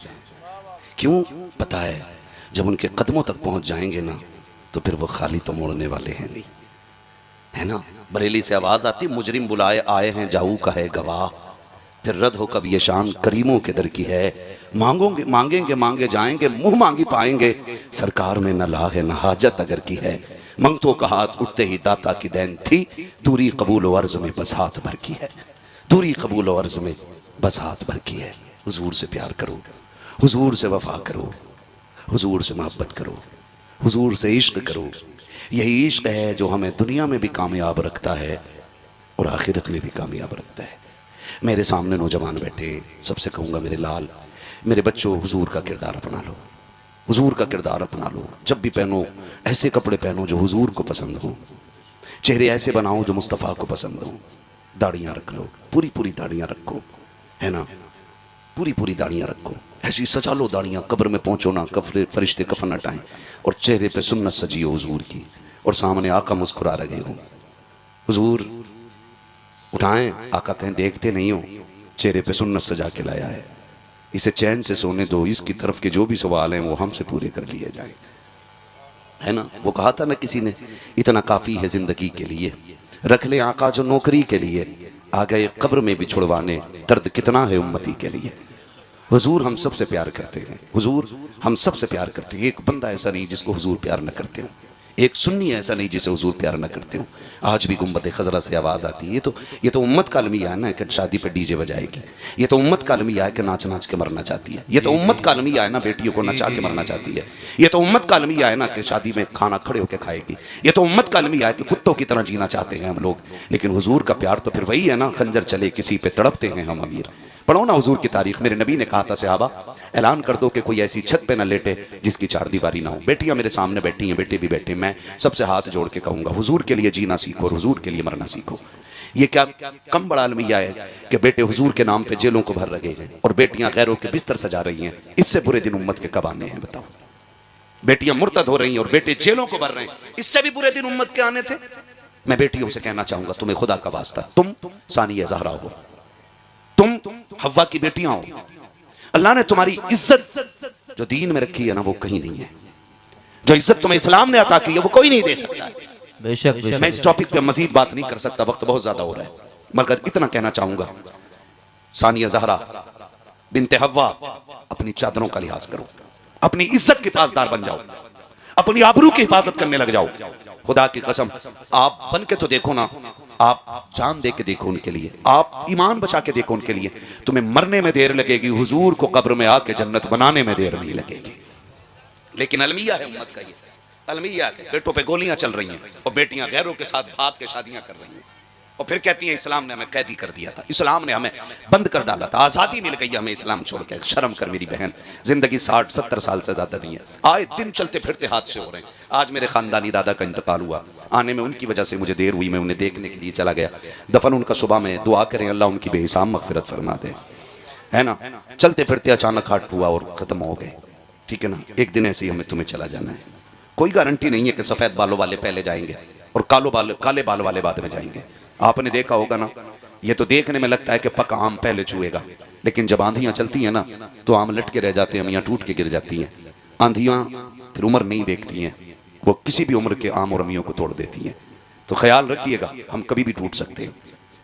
क्यों? पता है जब उनके कदमों तक पहुंच जाएंगे ना तो फिर वो खाली तो मोड़ने वाले हैं नहीं, है ना। बरेली से आवाज़ आती मुजरिम बुलाए आए हैं जाऊ का है गवाह, फिर रद्द हो कब ये शान करीमों के दर की है, मांगोगे मांगेंगे मांगे जाएंगे, मुंह मांगी पाएंगे, सरकार में न लाह है न हाजत अगर की है, मंगतों का हाथ उठते ही दाता की दैन थी, दूरी कबूल व अर्ज में बस हाथ भर की है, दूरी कबूल व अर्ज में बस हाथ भर की है। हुजूर से प्यार करो, हुजूर से वफा करो, हुजूर से मोहब्बत करो, हुजूर से इश्क करो। यही इश्क है जो हमें दुनिया में भी कामयाब रखता है और आखिरत में भी कामयाब रखता है। मेरे सामने नौजवान बैठे, सबसे कहूँगा मेरे लाल, मेरे बच्चों, हुजूर का किरदार अपना लो, हुजूर का किरदार अपना लो। जब भी पहनो ऐसे कपड़े पहनो जो हुजूर को पसंद हो, चेहरे ऐसे बनाओ जो मुस्तफ़ा को पसंद हो, दाढ़ियाँ रख लो, पूरी पूरी दाढ़ियाँ रखो, है ना, पूरी पूरी दाढ़ियाँ रखो, ऐसी सजा लो दाढ़ियाँ, कब्र में पहुँचो ना फरिश्ते कफन हटाएं और चेहरे पे सुन्नत सजी हो हुजूर की, और सामने आका मुस्कुरा रहे हो, हुजूर उठाएं, आका कहें देखते नहीं हो, चेहरे पे सुन्नत सजा के लाया है, इसे चैन से सोने दो, इसकी तरफ के जो भी सवाल हैं वो हमसे पूरे कर लिए जाएं, है ना। वो कहा था ना किसी ने, इतना काफ़ी है ज़िंदगी के लिए, रख ले आका जो नौकरी के लिए, आ गए कब्र में भी छुड़वाने, दर्द कितना है उम्मती के लिए। हुजूर हम सबसे प्यार करते हैं, हुजूर हम सबसे प्यार करते हैं। एक बंदा ऐसा नहीं जिसको हुजूर प्यार न करते हो, एक सुन्नी ऐसा नहीं जिसे हुजूर प्यार न करते हो। आज भी गुंबद खजरा से आवाज़ आती है, ये तो उम्मत का अलमिया है ना कि शादी पे डीजे बजाएगी, ये तो उम्मत का अलमिया है कि नाच नाच के मरना चाहती है, ये तो उम्मत का अलमिया है ना बेटियों को नचा के मरना चाहती है, ये तो उम्मत का अलमिया है ना कि शादी में खाना खड़े होकर खाएगी, ये तो उम्मत का अलमिया है कि कुत्तों की तरह जीना चाहते हैं हम लोग। लेकिन हुजूर का प्यार तो फिर वही है ना, खंजर चले किसी पे तड़पते हैं हम अमीर। पढ़ो ना हुजूर की तारीख, मेरे नबी ने कहा था सहाबा ऐलान कर दो कि कोई ऐसी छत पे ना लेटे जिसकी चार दीवारी ना हो। बेटियां मेरे सामने बैठी हैं, बेटे भी बैठे, मैं सबसे हाथ जोड़ के कहूँगा हुजूर के लिए जीना सीखो, हुजूर के लिए मरना सीखो। ये क्या कम बड़ा अलमिया है कि बेटे हुजूर के नाम पे जेलों को भर रहे हैं और बेटियां गैरों के बिस्तर सजा रही हैं। इससे बुरे दिन उम्मत के कब आने हैं बताओ? बेटियां मुर्तद हो रही हैं और बेटे जेलों को भर रहे हैं, इससे भी बुरे दिन उम्मत के आने थे। मैं बेटियों से कहना चाहूंगा, तुम्हें खुदा का वास्ता, तुम सानिया ज़हरा हो, तुम हव्वा की बेटियां हो। अल्लाह ने तुम्हारी इज्जत जो दीन में रखी है ना, वो कहीं नहीं है। जो इज्जत तुम्हें इस्लाम ने अता की है वो कोई नहीं दे सकता है। बेशक बेशक। मैं इस टॉपिक पे मजीद बात नहीं कर सकता, वक्त बहुत ज्यादा हो रहा है, मगर इतना कहना चाहूंगा, सानिया ज़हरा बिनते हव्वा, अपनी चादरों का लिहाज करो, अपनी इज्जत के पासदार बन जाओ, अपनी आबरू की हिफाजत करने लग जाओ। खुदा की कसम, आप बन के तो देखो ना, आप जान दे के देखो उनके लिए, आप ईमान बचा के देखो उनके लिए। तुम्हें मरने में देर लगेगी, हुजूर को कब्र में आके जन्नत बनाने में देर नहीं लगेगी। लेकिन अलमिया है उम्मत का, ये अलमिया है। बेटों पे गोलियां चल रही हैं और बेटियां गैरों के साथ भाग के शादियां कर रही हैं और फिर कहती हैं इस्लाम ने हमें कैदी कर दिया था, इस्लाम ने हमें बंद कर डाला था, आज़ादी मिल गई हमें इस्लाम छोड़ के। शर्म कर मेरी बहन, जिंदगी 60-70 साल से ज़्यादा नहीं है। आए दिन चलते फिरते हादसे हो रहे हैं। आज मेरे ख़ानदानी दादा का इंतकाल हुआ, आने में उनकी वजह से मुझे देर हुई, मैं उन्हें देखने के लिए चला गया। दफन उनका सुबह में, दुआ करें अल्लाह उनकी बेहिसाब मगफिरत फरमा दे, है ना। चलते फिरते अचानक हार्ट हुआ और ख़त्म हो गए, ठीक है ना। एक दिन ऐसे ही हमें तुम्हें चला जाना है। कोई गारंटी नहीं है कि सफ़ेद बालों वाले पहले जाएंगे और काले बाल वाले बाद में जाएंगे। आपने देखा होगा ना, ये तो देखने में लगता है कि पका आम पहले छुएगा, लेकिन जब आंधियां चलती हैं ना तो आम लटके रह जाते हैं, अमियाँ टूट के गिर जाती हैं। आंधियां फिर उम्र नहीं देखती हैं, वो किसी भी उम्र के आम और अमियों को तोड़ देती हैं। तो ख्याल रखिएगा, हम कभी भी टूट सकते हैं।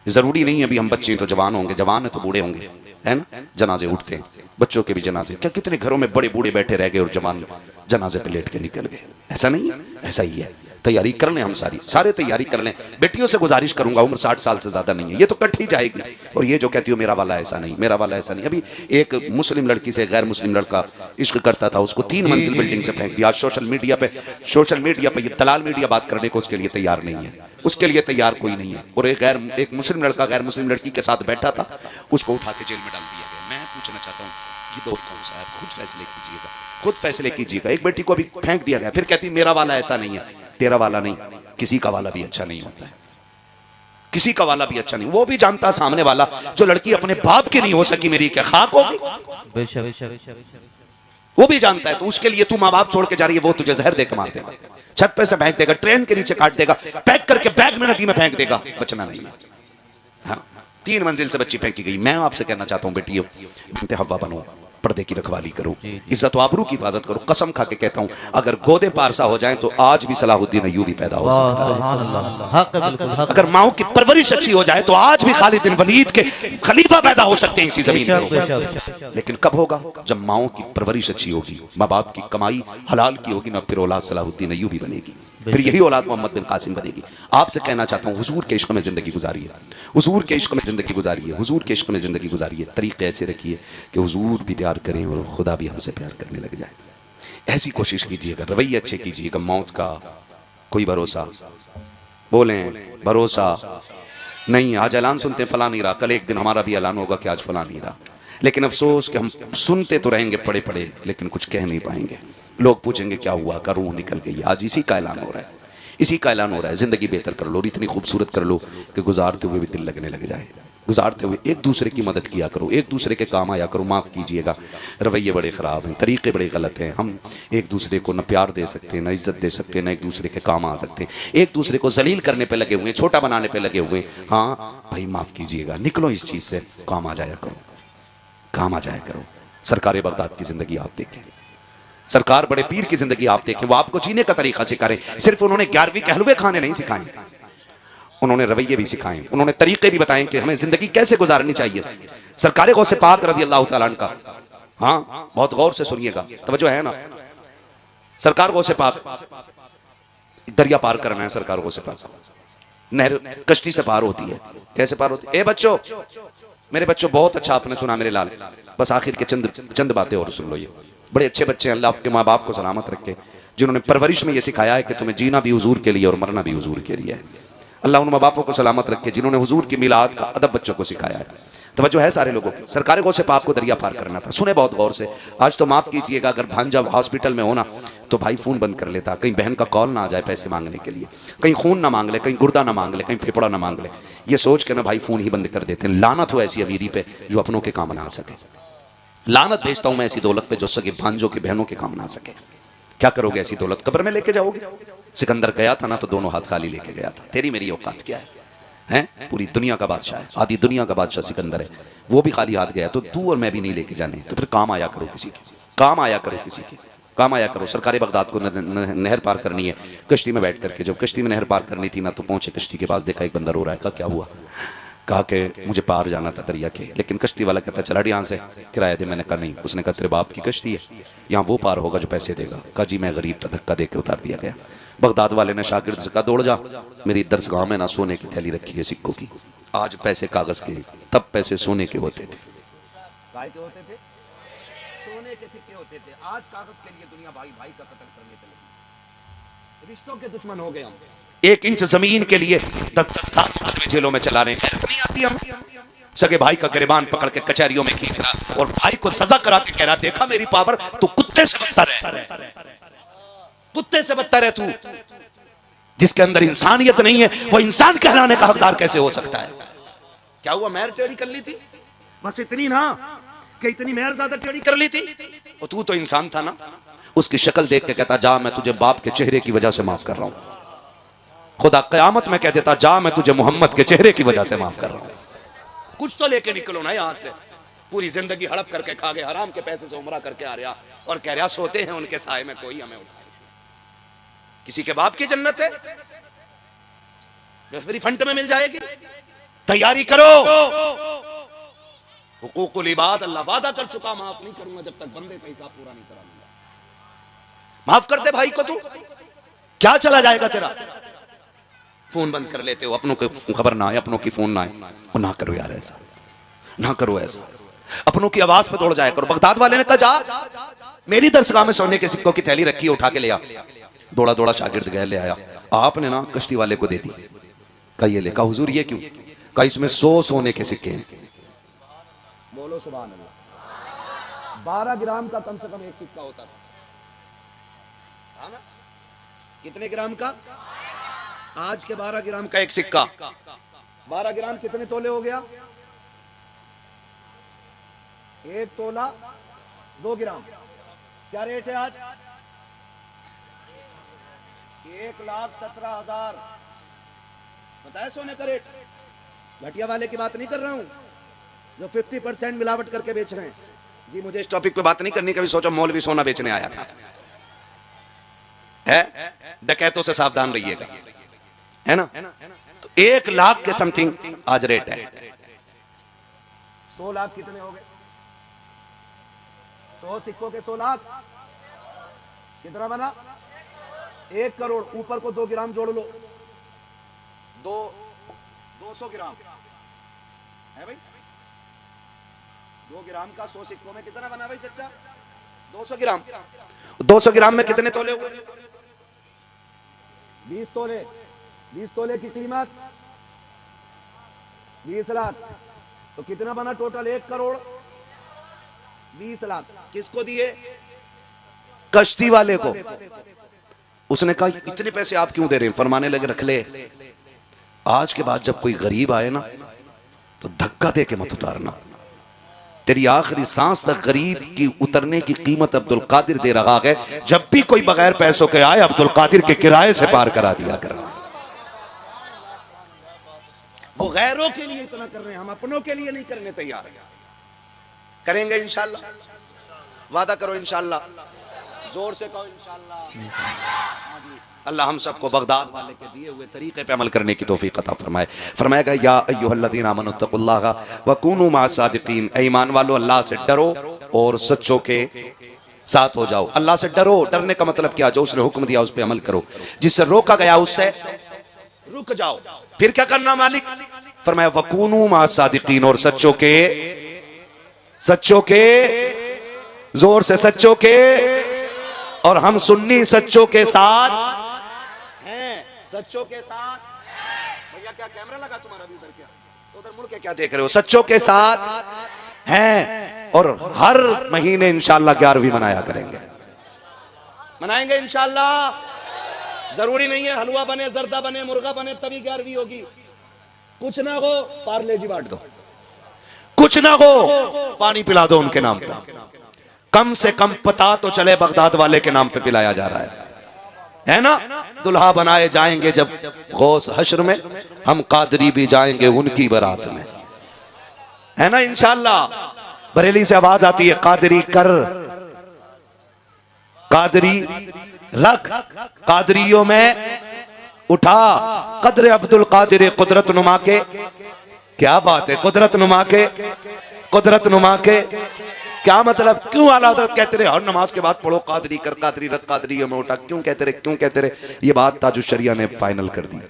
जरूरी नहीं है अभी हम बच्चे हैं तो जवान होंगे, जवान है तो बूढ़े होंगे, है ना। जनाजे उठते हैं, बच्चों के भी जनाजे। क्या कितने घरों में बड़े बूढ़े बैठे रह गए और जवान जनाजे पे लेट के निकल गए? ऐसा नहीं है, ऐसा ही है। तैयारी कर लें, हम सारे तैयारी कर लें। बेटियों से गुजारिश करूंगा, उम्र 60 साल से ज्यादा नहीं है, ये तो कट ही जाएगी। और ये जो कहती हो मेरा वाला ऐसा नहीं, मेरा वाला ऐसा नहीं। अभी एक मुस्लिम लड़की से गैर मुस्लिम लड़का इश्क करता था, उसको 3 मंजिल बिल्डिंग से फेंक दिया। आज सोशल मीडिया पे ये दलाल मीडिया बात करने को उसके लिए तैयार नहीं है, उसके लिए तैयार कोई नहीं है। और एक मुस्लिम लड़का गैर मुस्लिम लड़की के साथ बैठा था, उसको उठा के जेल में डाल दिया गया। मैं पूछना चाहता हूँ कि दौर कौन सा है? खुद फैसले कीजिएगा, खुद फैसले कीजिएगा। एक बेटी को अभी फेंक दिया गया, फिर कहती मेरा वाला ऐसा नहीं है। तेरा वाला नहीं, किसी का वाला भी अच्छा नहीं होता है, किसी का वाला भी अच्छा नहीं। वो भी जानता सामने वाला, जो लड़की अपने बाप की नहीं हो सकी, मेरी क्या खाक होगी, वो भी जानता है। तो उसके लिए तू माँ बाप छोड़ के जा रही है, वो तुझे जहर देकर मार देगा, छत पे से फेंक देगा, ट्रेन के नीचे काट देगा, पैक करके बैग में नदी में फेंक देगा, बचना नहीं है। हाँ, 3 मंजिल से बच्ची फेंकी गई। मैं आपसे कहना चाहता हूँ बेटियों, बिनते हव्वा बनो, पर्दे की रखवाली करो, इज्जत आबरू की हिफाजत करो। कसम खा के कहता हूँ, अगर गोदे पारसा हो जाएं तो आज भी सलाहुद्दीन अय्यूबी पैदा हो सकता है। अगर माओ की परवरिश अच्छी हो जाए तो आज भी खालिद बिन वलीद के खलीफा पैदा हो सकते हैं इसी जमीन पर। लेकिन कब होगा? जब माओ की परवरिश अच्छी होगी, माँ बाप की कमाई हलाल की होगी ना, फिर औलाद सलाहुद्दीन अय्यूबी बनेगी, फिर यही औलाद मोहम्मद बिन कासिम बनेगी। आपसे कहना चाहता हूँ, हुजूर के इश्क में जिंदगी गुजारिए, हुजूर के इश्क में जिंदगी गुजारिए, हुजूर के इश्क में जिंदगी गुजारिए। तरीके ऐसे रखिए कि हुजूर भी प्यार करें और खुदा भी हमसे प्यार करने लग जाए। ऐसी कोशिश कीजिएगा, रवैये अच्छे कीजिएगा। मौत का कोई भरोसा, बोलें भरोसा नहीं। आज ऐलान सुनते हैं फलां नहीं रहा, कल एक दिन हमारा भी ऐलान होगा कि आज फलां नहीं रहा। लेकिन अफसोस कि हम सुनते तो रहेंगे पड़े पड़े, लेकिन कुछ कह नहीं पाएंगे। लोग पूछेंगे क्या हुआ, का रूह निकल गई। आज इसी का ऐलान हो रहा है, इसी का ऐलान हो रहा है। जिंदगी बेहतर कर लो और इतनी खूबसूरत कर लो कि गुजारते हुए भी दिल लगने लग जाए। गुजारते हुए एक दूसरे की मदद किया करो, एक दूसरे के काम आया करो। माफ़ कीजिएगा, रवैये बड़े ख़राब हैं, तरीक़े बड़े गलत हैं। हम एक दूसरे को न प्यार दे सकते हैं, न इज़्ज़त दे सकते हैं, न एक दूसरे के काम आ सकते हैं। एक दूसरे को जलील करने पे लगे हुए हैं, छोटा बनाने पे लगे हुए हैं। हाँ भाई माफ़ कीजिएगा, निकलो इस चीज़ से, काम आ जाया करो, काम आ जाया करो। सरकार बगदाद की ज़िंदगी आप देखें, सरकार बड़े पीर की ज़िंदगी आप देखें, वो आपको जीने का तरीका सिखा रहे। सिर्फ उन्होंने 11वीं के हलवे खाने नहीं सिखाए, उन्होंने रवैये भी सिखाए, उन्होंने तरीके भी बताएं कि हमें जिंदगी कैसे गुजारनी चाहिए। सरकार गौसे पाक रज़ी अल्लाह तआला अन्हा का, हाँ बहुत गौर से सुनिएगा, तवज्जो है ना। सरकार गौसे पाक, दरिया पार करना है, सरकार गौसे पाक नहर कश्ती से पार होती है। कैसे पार होती है? ए बच्चों, मेरे बच्चों, बहुत अच्छा आपने सुना मेरे लाल, बस आखिर के चंद बातें और सुन लो। ये बड़े अच्छे बच्चे हैं, अल्लाह आपके माँ बाप को सलामत रखे, जिन्होंने परवरिश में ये सिखाया है कि तुम्हें जीना भी हुजूर के लिए और मरना भी हुजूर के लिए है। अल्लाह उन माँ बापों को सलामत रखे जिन्होंने हुजूर की मिलाद का अदब बच्चों को सिखाया है। तवज्जो है सारे लोगों की। सरकार गौ से पाप को दरिया पार करना था। सुने बहुत गौर से। आज तो माफ कीजिएगा, अगर भांजा हॉस्पिटल में होना तो भाई फोन बंद कर लेता, कहीं बहन का कॉल ना आ जाए पैसे मांगने के लिए, कहीं खून ना मांग ले, कहीं गुर्दा ना मांग ले, कहीं फेफड़ा ना मांग ले, ये सोच के ना भाई फोन ही बंद कर देते हैं। लानत हो ऐसी अमीरी पे जो अपनों के काम ना आ सके। लानत भेजता हूं मैं ऐसी दौलत पे जो सगे भांजों के बहनों के काम ना आ सके। क्या करोगे ऐसी दौलत? कब्र में लेके जाओगे? सिकंदर गया था ना तो दोनों हाथ खाली लेके गया था। तेरी मेरी औकात क्या है? हैं? पूरी दुनिया का बादशाह है, आधी दुनिया का बादशाह सिकंदर है, वो भी खाली हाथ गया। तो तू और मैं भी नहीं लेके जाने, तो फिर काम आया करो किसी के, काम आया करो किसी के, काम आया करो। सरकार बगदाद को नहर पार करनी है, कश्ती में बैठ करके। जब कश्ती में नहर पार करनी थी ना तो पहुंचे कश्ती के पास, देखा एक बंदा रो रहा है। कहा क्या हुआ? कहा कि मुझे पार जाना था दरिया के, लेकिन कश्ती वाला कहता चला यहाँ से, किराया दे। मैंने कहा नहीं। उसने कहा तेरे बाप की कश्ती है, यहाँ वो पार होगा जो पैसे देगा। कहा जी मैं गरीब था, धक्का दे के उतार दिया गया। बगदाद वाले ने शागिर्द से कहा दौड़ जा, मेरी दरसगाह में ना सोने की थैली रखी है सिक्कों की। आज पैसे कागज के, तब पैसे सोने के होते थे। काय के होते थे? सोने के सिक्के होते थे। आज कागज के लिए दुनिया भाई भाई का कत्ल करने चलेगी। रिश्तों के दुश्मन हो गए हम। 1 इंच जमीन के लिए 10 साल आदमी जेलों में चला रहे हैं। नहीं आती हम। सगे भाई का गिरबान पकड़ के कचहरियों में खींच रहा और भाई को सजा करा के कह रहा देखा मेरी पावर, तू कुत्ते से बदतर है, कुत्ते से बदतर है तू। जिसके अंदर इंसानियत नहीं है वो इंसान कहलाने का हकदार कैसे हो सकता है? क्या हुआ? मेहर टेढ़ी कर ली थी, बस इतनी ना कि इतनी मेहर ज्यादा टेढ़ी कर ली थी। और तू तो इंसान था ना। उसकी शक्ल देख के कहता जा मैं तुझे बाप के चेहरे की वजह से माफ कर रहा हूं। खुदा कयामत में कह देता जा मैं तुझे मोहम्मद के चेहरे की वजह से माफ कर रहा हूं। कुछ तो लेके निकलो ना यहां से। पूरी जिंदगी हड़प करके खा गए, हराम के पैसे से उमरा करके आ रहा और कह रहा सोते हैं उनके साए में कोई हमें उठाए। किसी के बाप की जन्नत है, मेरी फंट में मिल जाएगी। तैयारी करो। हुकूकुल इबाद अल्लाह वादा कर चुका, माफ नहीं करूंगा जब तक बंदे का हिसाब पूरा नहीं करा लूंगा। माफ कर दे भाई को। तू क्या चला जाएगा तेरा? फोन बंद कर लेते हो, अपनों की खबर ना आए, अपनों की फोन ना आए। और ना करो यार ऐसा, ना करो ऐसा। अपनों की आवाज पे दौड़ जाया करो। बगदाद वाले ने कहा जा मेरी दरसगाह में सोने के सिक्कों की थैली रखी है, उठा के ले आ। दौड़ा दौड़ा शागिर्द गया, ले आया। आपने ना कश्ती वाले को दे दी। कहा ये ले। कहा हुजूर ये क्यों? कहा इसमें 100 सोने के सिक्के हैं। बोलो सुभान अल्लाह। 12 ग्राम का कम से कम एक सिक्का होता था ना? कितने ग्राम का? आज के 12 ग्राम का एक सिक्का। 12 ग्राम कितने तोले हो गया? 1 तोला 2 ग्राम। क्या रेट है आज? 1,17,000। बताया सोने का रेट। घटिया वाले की बात नहीं कर रहा हूं जो 50% मिलावट करके बेच रहे हैं। जी मुझे इस टॉपिक पे बात नहीं करनी। कभी सोचा मौलवी सोना बेचने आया था। है डकैतों से सावधान रहिएगा, है ना? तो 1 लाख के समथिंग आज रेट है। 100 लाख कितने हो गए? 100 सिक्कों के 100 लाख कितना बना? 1 करोड़। ऊपर को 2 ग्राम जोड़ लो, 200 ग्राम है भाई। 2 ग्राम का 100 सिक्कों में कितना बना भाई चचा? 200 ग्राम। 200 ग्राम में कितने तोले हुए? 20 तोले। 20 तोले की कीमत 20 लाख। तो कितना बना टोटल? 1 करोड़ 20 लाख। किसको दिए? कश्ती वाले को। उसने कहा इतने पैसे आप क्यों दे रहे हैं? फरमाने लगे रख ले। आज के बाद जब कोई गरीब आए ना तो धक्का दे के मत उतारना। तेरी आखिरी सांस तक गरीब की उतरने की कीमत अब्दुल कादिर दे रहा है। जब भी कोई बगैर पैसों के आए अब्दुल कादिर के किराए से पार करा दिया कर। वो गैरों के लिए इतना कर रहे हैं, हम अपनों के लिए नहीं करने तैयार हैं। करेंगे इंशाल्लाह। वादा करो इंशाल्लाह। जोर से कहो इंशाल्लाह। अल्लाह हम सबको बगदाद वाले के दिए हुए तरीके पे अमल करने की तौफीक अता फरमाए। फरमाएगा या अय्युहल्लज़ीना आमनू तक़ुल्लाह व कूनू मअस सादिक़ीन। ऐ ईमान वालों अल्लाह से डरो और सच्चों के साथ हो जाओ। अल्लाह से डरो। डरने का मतलब क्या? जो उसने हुक्म दिया उस पे अमल करो, जिससे रोका गया उससे रुक जाओ। फिर क्या करना मालिक? फरमाया वकूनू मअस सादिक़ीन, और सच्चों के जोर से सच्चों के। और हम सुन्नी सच्चों के साथ हैं। सच्चों के साथ। भैया क्या कैमरा लगा तुम्हारा भी उधर? क्या तो उधर मुड़ के क्या देख रहे हो? सच्चों के साथ हैं और हर महीने इंशाल्लाह 11वीं मनाया करेंगे, मनाएंगे इंशाल्लाह। जरूरी नहीं है हलवा बने, जर्दा बने, मुर्गा बने तभी 11वीं होगी। कुछ ना हो पार्ले जी बांट दो, कुछ ना हो पानी पिला दो उनके नाम पे। कम से कम पता तो चले बगदाद वाले के नाम पे पिलाया जा रहा है ना? दुल्हा बनाए जाएंगे जब गौस हश्र में, हम कादरी भी जाएंगे उनकी बारात में, है ना? इंशाल्लाह। बरेली से आवाज आती है, कादरी कर, कादरी रख, कादरियों में उठा कदर अब्दुल कादिर कुदरत नुमा के। क्या बात है, कुदरत नुमा के, कुदरत नुमा के क्या मतलब? क्यों आला हजरत कहते रहे हर नमाज के बाद पढ़ो कादरी कर, कादरी रख, कादरियों में उठा? क्यों कहते रहे, क्यों कहते रहे? ये बात ताजुश शरिया ने फाइनल कर दी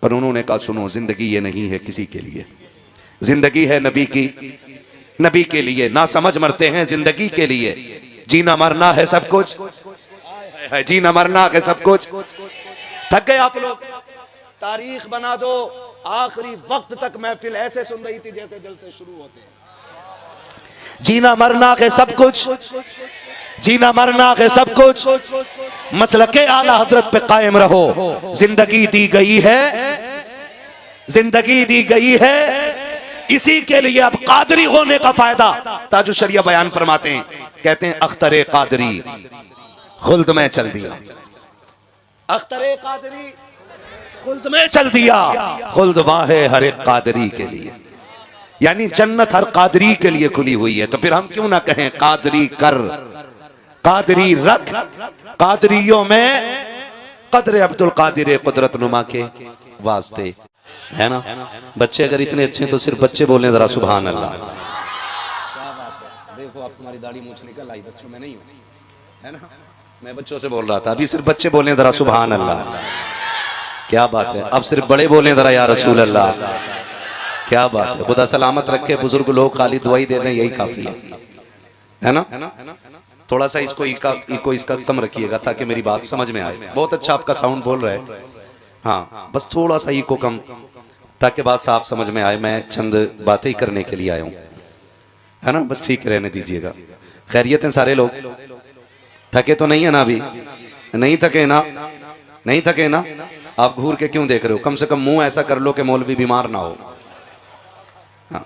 और उन्होंने कहा सुनो, जिंदगी ये नहीं है किसी के लिए, जिंदगी है नबी की, नबी के लिए। ना समझ मरते हैं जिंदगी के लिए, जीना मरना है सब कुछ, जीना मरना है सब कुछ। थक गए आप लोग? तारीख बना दो, आखिरी वक्त तक महफिल ऐसे सुन रही थी जैसे जलसे शुरू होते हैं। जीना मरना के सब कुछ, जीना मरना के सब कुछ, मसलके आला हजरत पे कायम रहो। जिंदगी दी गई है, जिंदगी दी गई है इसी के लिए। अब कादरी होने का फायदा ताजुश शरिया बयान फरमाते हैं, कहते हैं अख्तरे कादरी खुल्द में चल दिया, अख्तरे कादरी खुल्द में चल दिया, खुल्द वाहे हर एक कादरी के लिए, यानी जन्नत हर कादरी के लिए खुली हुई है। तो फिर हम क्यों ना कहें कादरी कर, कादरी रख, कादरियों में कदर अब्दुल कादिर कुदरत नुमा के वास्ते, है ना? बच्चे अगर इतने अच्छे हैं तो सिर्फ बच्चे बोले जरा सुभान अल्लाह। देखो आप तुम्हारी दाढ़ी मूंछ निकल आई, बच्चों में नहीं है ना? मैं बच्चों से बोल रहा था, अभी सिर्फ बच्चे बोले जरा सुभान अल्लाह। क्या बात है, अब सिर्फ बड़े बोले जरा या रसूल अल्लाह। क्या बात है, खुदा सलामत रखे। बुजुर्ग लोग खाली दुआई दे दें यही काफी है ना? थोड़ा सा इसको इसका कम रखिएगा ताकि मेरी बात समझ में आए। बहुत अच्छा आपका साउंड बोल रहा है, हाँ बस थोड़ा सा इको कम ताकि बात साफ समझ में आए। मैं चंद बातें ही करने के लिए आया हूँ, है ना? बस ठीक रहने दीजिएगा। खैरियत हैं सारे लोग? थके तो नहीं है ना? अभी नहीं थके ना? नहीं थके ना? आप घूर के क्यों देख रहे हो? कम से कम मुंह ऐसा कर लो कि मौलवी बीमार ना हो। हाँ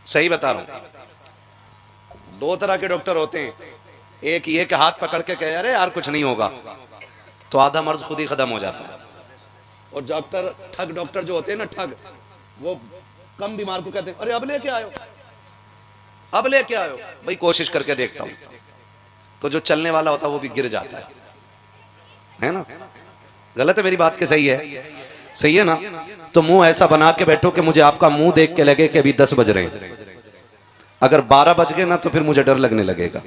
सही बता रहा हूं। दो तरह के डॉक्टर होते हैं, एक ये कि हाथ पकड़ के कहे अरे यार कुछ नहीं होगा, तो आधा मर्ज खुद ही खत्म हो जाता है। और डॉक्टर ठग डॉक्टर जो होते हैं ना, ठग, वो कम बीमार को कहते हैं अरे अब लेके आयो, अब लेके आयो, भाई कोशिश करके देखता हूं। तो जो चलने वाला होता है वो भी गिर जाता है ना? गलत है मेरी बात के? सही है, सही है ना? तो मुंह ऐसा बना के बैठो कि मुझे आपका मुंह देख के लगे कि अभी 10 बज रहे हैं। अगर 12 बज गए ना तो फिर मुझे डर लगने लगेगा।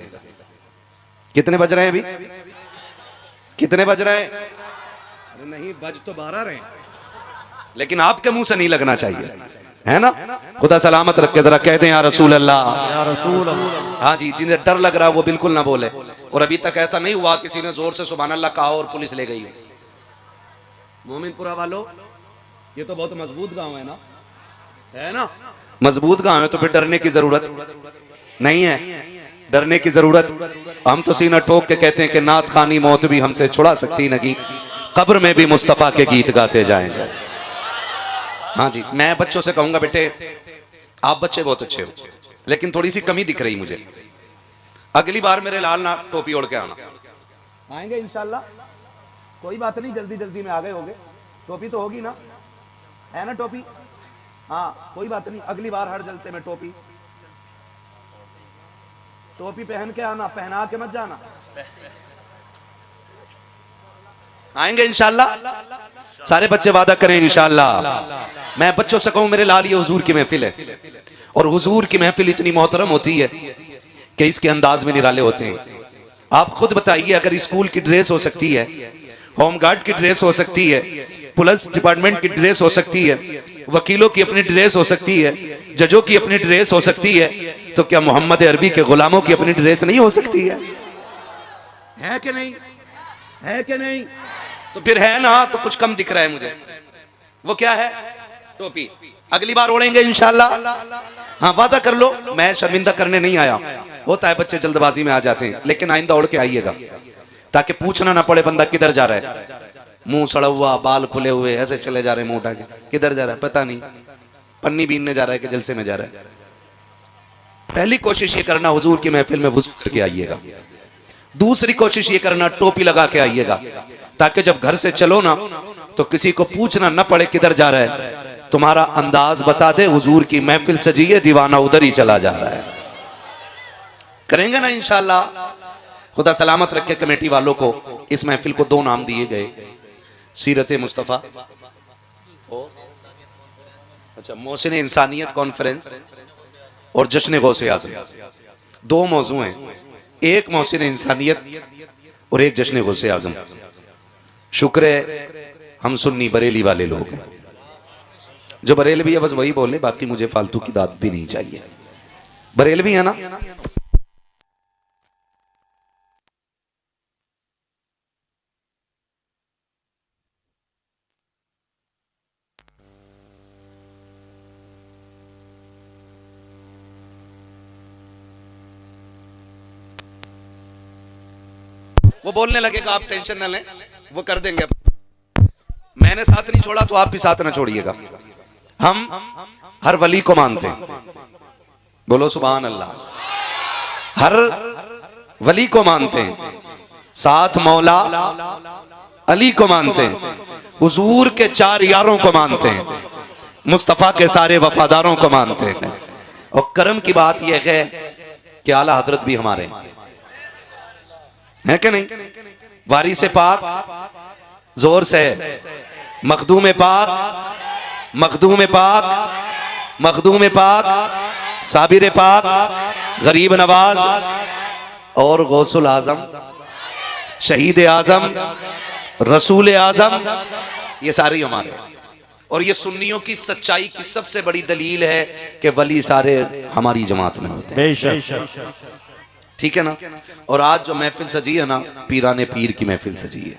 कितने बज रहे हैं अभी? कितने बज रहे हैं? अरे नहीं, बज तो 12 रहे हैं, लेकिन आपके मुंह से नहीं लगना चाहिए, है ना? खुदा सलामत रखे। जरा कह दें या रसूल अल्लाह, या रसूल अल्लाह। हाँ जी, जिन्हें डर लग रहा है वो बिल्कुल ना बोले। और अभी तक ऐसा नहीं हुआ किसी ने जोर से सुभान अल्लाह कहा और पुलिस ले गई हो। मोमिनपुरा वालों, ये तो बहुत मजबूत गांव है ना, है ना? मजबूत गांव है तो फिर डरने की जरूरत नहीं है, डरने की जरूरत। हम तो सीना ठोक के कहते हैं कि नात खानी मौत भी हमसे छुड़ा सकती नहीं, कब्र में भी मुस्तफा के गीत गाते जाएंगे। हाँ जी, मैं बच्चों से कहूंगा बेटे आप बच्चे बहुत अच्छे हो, लेकिन थोड़ी सी कमी दिख रही मुझे। अगली बार मेरे लाल ना टोपी ओढ़ के आना। आएंगे इंशाल्लाह, कोई बात नहीं, जल्दी जल्दी में आ गए होगे। टोपी तो होगी ना, है ना टोपी? हाँ कोई बात नहीं, अगली बार हर जलसे में टोपी टोपी पहन के आना, पहना के मत जाना। आएंगे इंशाल्लाह, सारे बच्चे वादा करें इंशाल्लाह। मैं बच्चों से कहूं मेरे लाल ये हुजूर की महफिल है, और हुजूर की महफिल इतनी मोहतरम होती है कि इसके अंदाज में निराले होते हैं। आप खुद बताइए, अगर स्कूल की ड्रेस हो सकती है, होमगार्ड की ड्रेस हो सकती है, पुलिस डिपार्टमेंट की ड्रेस हो सकती है, वकीलों की अपनी ड्रेस हो सकती है, जजों की अपनी ड्रेस हो सकती है, तो क्या मोहम्मद अरबी के गुलामों की अपनी ड्रेस नहीं हो सकती है? है कि नहीं? है कि नहीं? तो फिर है ना, तो कुछ कम दिख रहा है मुझे। वो क्या है? टोपी। अगली बार ओढ़ेंगे इंशाल्लाह। हाँ वादा कर लो, मैं शर्मिंदा करने नहीं आया। होता है बच्चे जल्दबाजी में आ जाते हैं, लेकिन आइंदा ओढ़ के आइएगा ताकि पूछना ना पड़े बंदा किधर जा रहा है, मुंह सड़ा हुआ, बाल खुले हुए, ऐसे चले जा रहे हैं मुंह उठा के, किधर जा रहा है पता नहीं, पन्नी बीनने जा रहा है कि जलसे में जा रहा है। पहली कोशिश ये करना हुजूर की महफिल में वुज़ू करके आइएगा। दूसरी कोशिश ये करना टोपी लगा के आइएगा, ताकि जब घर से चलो ना तो किसी को पूछना न पड़े किधर जा रहा है, तुम्हारा अंदाज बता दे हुजूर की महफिल सजी है, दीवाना उधर ही चला जा रहा है। करेंगे ना इंशाल्लाह। खुदा सलामत रखे कमेटी वालों को। इस महफिल को 2 नाम दिए गए, सीरत मुस्तफ़ा, अच्छा मोहसिन इंसानियत कॉन्फ्रेंस और जश्न गौसे आज़म। 2 मौजू हैं, एक मोहसिन इंसानियत और एक जश्न गौसे आज़म। शुक्र है हम सुन्नी बरेली वाले लोग हैं। जो बरेलवी है बस वही बोले, बाकी मुझे फालतू की दाद भी नहीं चाहिए। बरेलवी है ना? वो बोलने लगेगा, आप टेंशन न लें, वो कर देंगे। मैंने साथ नहीं छोड़ा तो आप भी साथ ना छोड़िएगा। हम हर वली को मानते हैं, बोलो सुभान अल्लाह। हर वली को मानते हैं, साथ मौला अली को मानते हैं, हुजूर के 4 यारों को मानते हैं, मुस्तफ़ा के सारे वफादारों को मानते हैं। और करम की बात यह है कि आला हजरत भी हमारे हैं कि नहीं? वारिस पाक जोर से, मखदूम पाक, मखदूम पाक, मखदूम पाक, साबिर पाक, गरीब नवाज और गौसुल आजम, शहीद आजम, रसूल आजम, ये सारे हमारे। और ये सुन्नियों की सच्चाई की सबसे बड़ी दलील है कि वली सारे हमारी जमात में होते हैं। ठीक है ना? और आज जो महफिल सजी है ना, पीराने पीर की महफिल सजी है।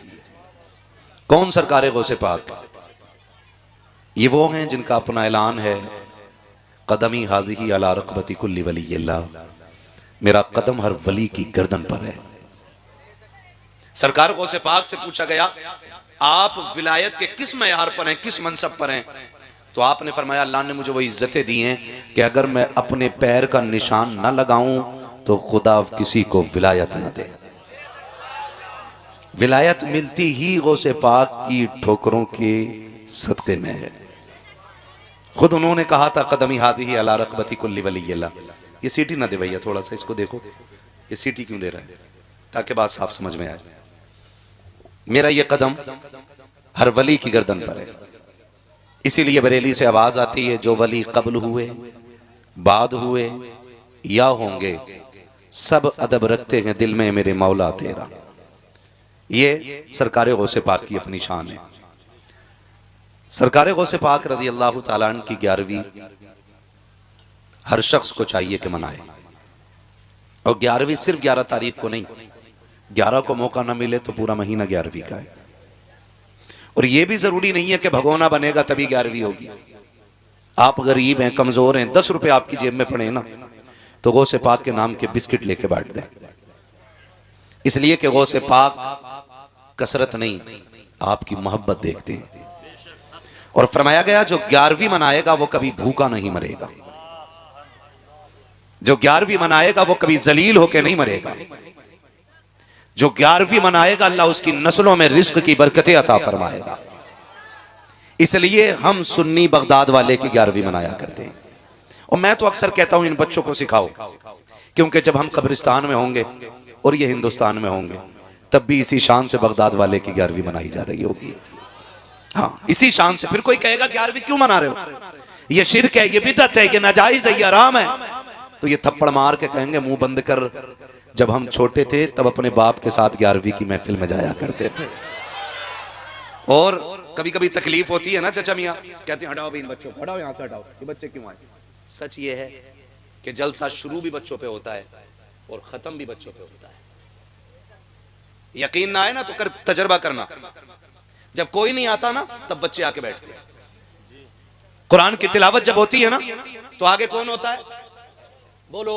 कौन? सरकार गौसे पाक। ये वो हैं जिनका अपना ऐलान है, कदमी हाज़िही अला रक़बती कुल्ली वलीय्यिल्लाह, मेरा कदम हर वली की गर्दन पर है। सरकार गौसे पाक से पूछा गया, आप विलायत के किस मयार पर हैं, किस मनसब पर हैं? तो आपने फरमाया, अल्लाह ने मुझे वो इज्जतें दी हैं कि अगर मैं अपने पैर का निशान न लगाऊं तो खुदा किसी को विलायत न दे। विलायत मिलती ही गौसे पाक की ठोकरों के सदक़े में है। खुद उन्होंने कहा था, कदमी हाज़िही अला रक़बती कुल्ली वलीय्यिल्लाह। ये सीटी ना दे भैया, थोड़ा सा इसको देखो, ये सीटी क्यों दे रहा है, ताकि बात साफ समझ में आए। मेरा ये कदम हर वली की गर्दन पर है। इसीलिए बरेली से आवाज आती है, जो वली कब्ल हुए, बाद हुए या होंगे, सब अदब रखते हैं दिल में मेरे मौला तेरा। ये सरकार गौसे पाक की अपनी शान है। सरकार गौसे पाक रज़ी अल्लाह ताला अन्हु की 11वीं हर शख्स को चाहिए कि मनाए। और 11वीं सिर्फ 11 तारीख को नहीं, 11 को मौका ना मिले तो पूरा महीना 11वीं का है। और यह भी जरूरी नहीं है कि भगोना बनेगा तभी 11वीं होगी। आप गरीब हैं, कमजोर हैं, 10 रुपए आपकी जेब में पड़े ना, तो गौसे पाक के नाम के बिस्किट लेके बांट दें। इसलिए कि गौसे पाक कसरत नहीं, आपकी मोहब्बत देखते हैं। और फरमाया गया, जो 11वीं मनाएगा वो कभी भूखा नहीं मरेगा, जो 11वीं मनाएगा वो कभी जलील होकर नहीं मरेगा, जो 11वीं मनाएगा अल्लाह उसकी नस्लों में रिज्क की बरकतें अता फरमाएगा। इसलिए हम सुन्नी बगदाद वाले की 11वीं मनाया करते हैं। और मैं तो अक्सर कहता हूं, इन बच्चों को सिखाओ, क्योंकि जब हम कब्रिस्तान में होंगे और ये हिंदुस्तान में होंगे, तब भी इसी शान से बगदाद वाले की 11वीं मनाई जा रही होगी। हाँ, इसी शान से। फिर कोई कहेगा 11वीं क्यों मना रहे हो, ये शिरक है, ये बिदअत है, ये नाजायज है, ये हराम है, तो ये थप्पड़ मार के कहेंगे, मुंह बंद कर, जब हम छोटे थे तब अपने बाप के साथ 11वीं की महफिल में जाया करते थे। और कभी कभी तकलीफ होती है ना चचा मियाँ, कहते हैं हटाओ भी इन बच्चों को, हटाओ यहाँ से, हटाओ, ये बच्चे क्यों आए। सच ये है कि जलसा शुरू भी बच्चों पे होता है और खत्म भी बच्चों पे होता है। यकीन ना आए ना तो तजर्बा करना, जब कोई नहीं आता ना तब बच्चे आके बैठते हैं। कुरान की तिलावत जब होती है ना तो आगे कौन होता है? बोलो,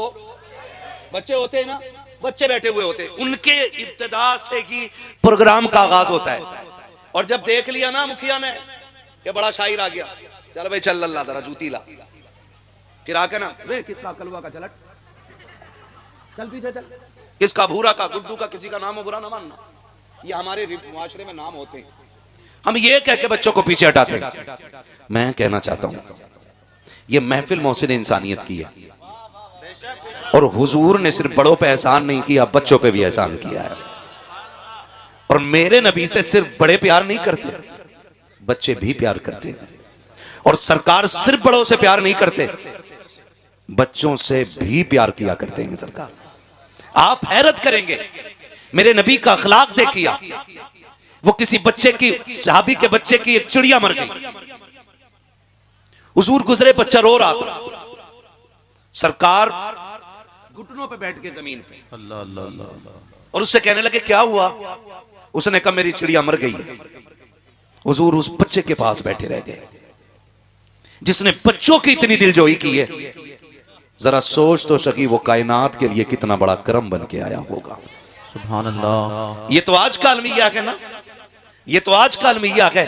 बच्चे होते हैं ना, बच्चे बैठे हुए होते हैं, उनके इब्तिदा से ही प्रोग्राम का आगाज होता है। और जब देख लिया ना मुखिया ने ये बड़ा शायर आ गया, चल भाई चल अल्लाह जरा जूती ला, फिर आके ना रे किसका कलवा का चलट, चल पीछे चल, किसका भूरा का गुड्डू का, किसी का नाम हो बुरा ना मानना, ये हमारे मुआशरे में नाम होते हैं। हम ये कह के बच्चों को पीछे हटाते हैं। मैं कहना चाहता हूं ये महफिल मोहसिन इंसानियत की है, और हुजूर ने सिर्फ बड़ों पे एहसान नहीं किया, बच्चों पे भी एहसान किया है। और मेरे नबी से सिर्फ बड़े प्यार नहीं करते, बच्चे भी प्यार करते हैं। और सरकार सिर्फ बड़ों से प्यार नहीं करते, बच्चों से भी प्यार किया करते हैं सरकार। आप हैरत करेंगे, मेरे नबी का अखलाक देखिए, वो किसी बच्चे की, सहाबी के बच्चे की एक चिड़िया मर गई, हुजूर गुजरे, बच्चा रो रहा था, सरकार घुटनों पे बैठ के जमीन पे अल्लाह अल्लाह अल्लाह, और उससे कहने लगे क्या हुआ? उसने कहा मेरी चिड़िया मर गई है। हुजूर उस बच्चे के पास बैठे रह गए जिसने बच्चों की इतनी दिलजोई की है। जरा सोच तो सकी वो कायनात के लिए कितना बड़ा करम बन के आया होगा। सुभान अल्लाह। ये तो आज का अलमिया है ना, ये तो आज का अलमिया है।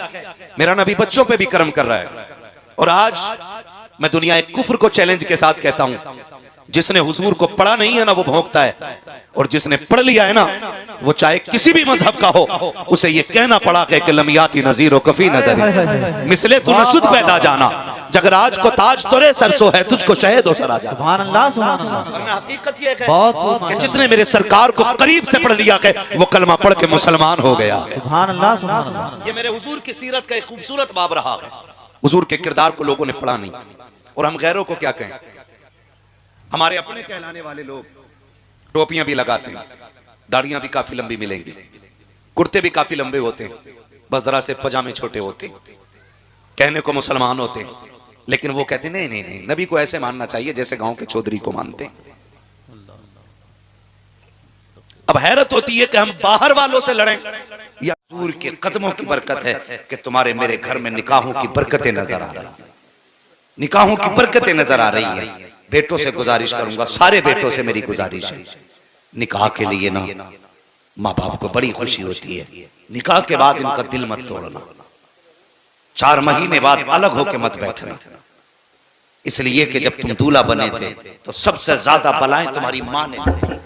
मेरा नबी बच्चों पे भी करम कर रहा है। और आज मैं दुनिया एक कुफ्र को चैलेंज के साथ कहता हूं, जिसने हुजूर को पढ़ा नहीं है ना वो भौंकता है, और जिसने पढ़ लिया है ना वो चाहे किसी भी मजहब का हो, उसे ये कहना पड़ा कि लमियाती नजीर कफी नजर मिसले तू नशुद पैदा जाना, जगराज को ताज तोरे सरसो है, तुझको शहद हो सरा जाना। सुभान अल्लाह सुभान अल्लाह। हकीकत ये है कि जिसने मेरे सरकार को करीब से पढ़ लिया है वो कलमा पढ़ के मुसलमान हो गया। सुभान अल्लाह सुभान अल्लाह। ये मेरे हुजूर की सीरत का एक खूबसूरत बाब रहा है। हुजूर के किरदार को लोगों ने पढ़ा नहीं, और हम गैरों को क्या कहें। हमारे अपने कहलाने वाले लोग टोपियां भी लगाते हैं, दाढ़ियां भी काफी लंबी मिलेंगी, कुर्ते भी काफी लंबे होते हैं, बस जरा से पजामे छोटे होते हैं, कहने को मुसलमान होते हैं, लेकिन वो कहते नहीं नहीं नहीं, नबी को ऐसे मानना चाहिए जैसे गांव के चौधरी को मानते हैं। अब हैरत होती है कि हम बाहर वालों से लड़ें या हुजूर के कदमों की बरकत है कि तुम्हारे मेरे घर में निकाहों की बरकतें नजर आ रही, निकाहों की बरकतें नजर आ रही है। बेटों से गुजारिश करूंगा, सारे बेटों से मेरी गुजारिश है, निकाह के लिए ना माँ बाप को बड़ी खुशी होती है, निकाह के बाद इनका दिल मत तोड़ना, 4 महीने बाद अलग होके मत बैठना, इसलिए कि जब तुम दूल्हा बने थे तो सबसे ज्यादा बलाएं तुम्हारी मां ने दी।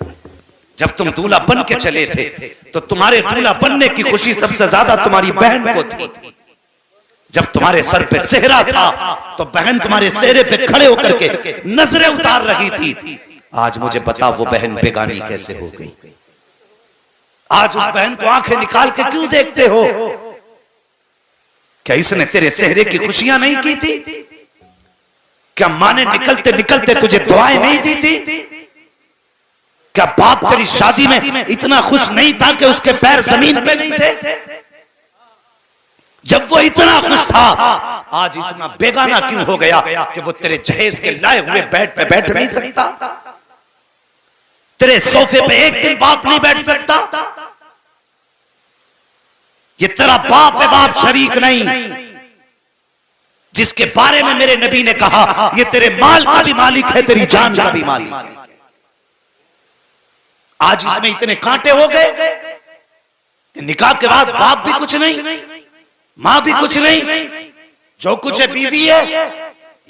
जब तुम दूल्हा बन के चले थे तो तुम्हारे दूल्हा बनने की खुशी सबसे ज्यादा तुम्हारी बहन को थी। जब तुम्हारे सर पे सेहरा था तो बहन तुम्हारे सेहरे पे खड़े होकर के नजरें उतार रही थी। आज मुझे बता वो बहन बेगानी कैसे हो गई? आज उस बहन को आंखें निकाल के क्यों देखते हो? क्या इसने तेरे सेहरे की खुशियां नहीं की थी? क्या मां ने निकलते निकलते तुझे दुआएं नहीं दी थी? क्या बाप तेरी शादी में इतना खुश नहीं था कि उसके पैर जमीन पे नहीं थे? जब वो इतना खुश था, आज इतना बेगाना क्यों हो गया कि वो तेरे जहेज के लाए हुए बेड पे बैठ नहीं सकता? तेरे सोफे पे एक दिन बाप नहीं बैठ सकता? ये तेरा बाप है, बाप शरीक नहीं, जिसके बारे में मेरे नबी ने कहा ये तेरे माल का भी मालिक है, तेरी जान का भी मालिक है। आज इसमें इतने कांटे हो गए, निकाह के बाद बाप भी कुछ नहीं, मां भी कुछ नहीं, जो कुछ है बीवी है।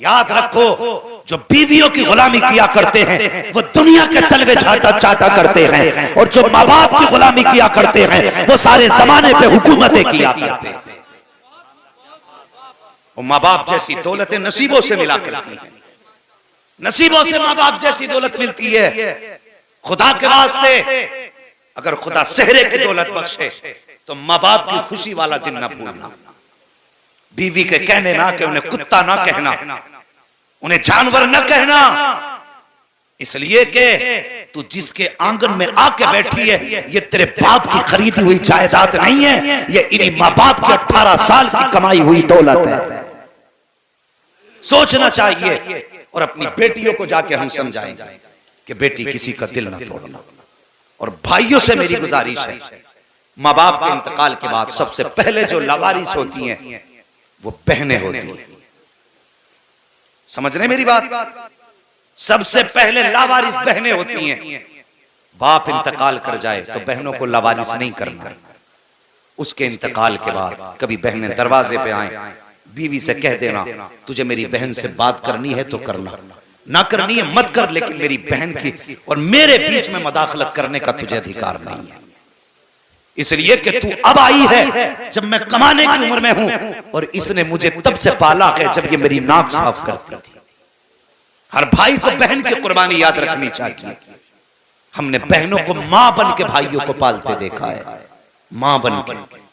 याद रखो, जो बीवियों की गुलामी किया करते हैं वो दुनिया के तलवे चाटा करते हैं, और जो माँ बाप की गुलामी किया करते हैं वो सारे जमाने पे हुकूमतें किया करते हैं। माँ बाप जैसी दौलतें नसीबों से मिला करती है, नसीबों से माँ बाप जैसी दौलत मिलती है। खुदा के वास्ते अगर खुदा सेहरे की दौलत बख्शे तो माँ बाप की खुशी वाला दिन ना भूलना। बीवी के कहने में आके उन्हें कुत्ता ना कहना, उन्हें जानवर न कहना, इसलिए कि तू जिसके आंगन में आके बैठी है ये तेरे बाप की खरीदी हुई जायदाद नहीं है, ये इन्हीं माँ बाप की 18 साल की कमाई हुई दौलत है। सोचना चाहिए, और अपनी बेटियों को जाके हम समझाएंगे कि बेटी किसी का दिल ना तोड़ना। और भाइयों से मेरी गुजारिश है, माँ बाप के इंतकाल के बाद सबसे पहले जो लवारिस होती हैं वो बहनें होती हैं। समझ रहे मेरी बात? सबसे पहले लावारिस बहनें होती हैं। बाप इंतकाल कर जाए तो बहनों को लावारिस नहीं करना। उसके इंतकाल के बाद कभी बहनें दरवाजे पे आए, बीवी से कह देना तुझे मेरी बहन से बात करनी है तो करना, ना करनी है मत कर, लेकिन मेरी बहन की और मेरे बीच में मदाखलत करने का तुझे अधिकार नहीं है। इसलिए कि तू अब आई है जब मैं कमाने की उम्र में हूं, और इसने मुझे तब से पाला है जब ये मेरी नाक साफ करती थी। हर भाई को बहन की कुर्बानी याद रखनी चाहिए। हमने बहनों को मां बन के भाइयों को पालते देखा है, मां बन के।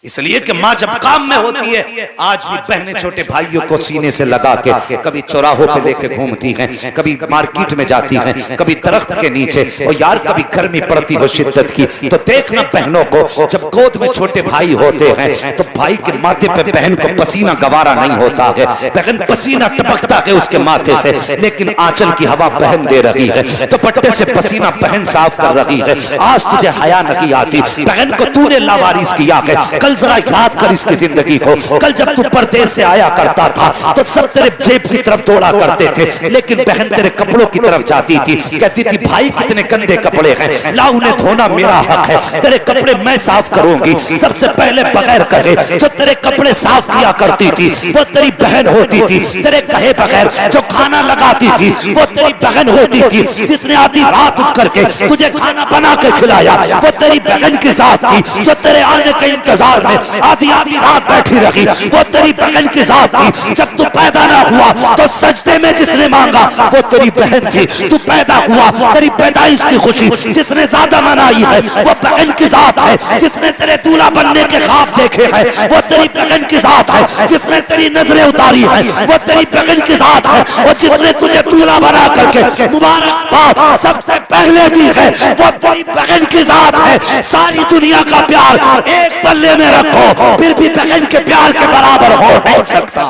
इसलिए कि मां जब काम में होती है, आज भी बहनें छोटे भाइयों को सीने से लगा के कभी चौराहों पे लेके घूमती हैं, कभी मार्केट में जाती हैं, कभी दरख्त के नीचे, और यार कभी गर्मी पड़ती हो शिद्दत की तो देखना बहनों को जब गोद में छोटे भाई होते हैं तो भाई के माथे पे बहन को पसीना गवारा नहीं होता है, बहन पसीना टपकता है उसके माथे से, लेकिन आंचल की हवा बहन दे रही है, दुपट्टे से पसीना बहन साफ कर रही है। आज तुझे हया नहीं आती, बहन को तूने लावारिस किया है। कल जरा याद कर इसकी जिंदगी को, कल जब तू परदेश से आया करता था तो सब तेरे जेब की तरफ दौड़ा करते थे, लेकिन बहन तेरे कपड़ों की तरफ जाती थी, कहती थी भाई कितने गंदे कपड़े हैं, ला उन्हें धोना मेरा हक है, तेरे कपड़े मैं साफ करूंगी। सबसे पहले बगैर कहे जो तेरे कपड़े साफ किया करती थी वो तेरी बहन होती थी, तेरे कहे बगैर जो खाना लगाती थी वो तेरी बहन होती थी, जिसने आधी रात उठ करके तुझे खाना बना के खिलाया वो तेरी बहन की जात थी, जो तेरे आने के इंतजार में आधी आधी रात बैठी रही वो तेरी बहन की जात थी। जब तू पैदा ना हुआ तो सजदे में जिसने मांगा वो तेरी बहन थी, तू पैदा हुआ तेरी पैदाइश की खुशी जिसने ज्यादा मनाई है वो बहन की जात है, जिसने तेरे दूल्हा बनने के ख्वाब देखे हैं वो तेरी बहन की जात है, जिसने तेरी नजरें उतारी है वो तेरी बहन की जात है, और जिसने तुझे दूल्हा बना करके मुबारकबाद सबसे पहले दी है वो तेरी बहन की जात है। सारी दुनिया का प्यार एक पल्ले में रखो फिर भी बहन के प्यार के बराबर हो नहीं सकता।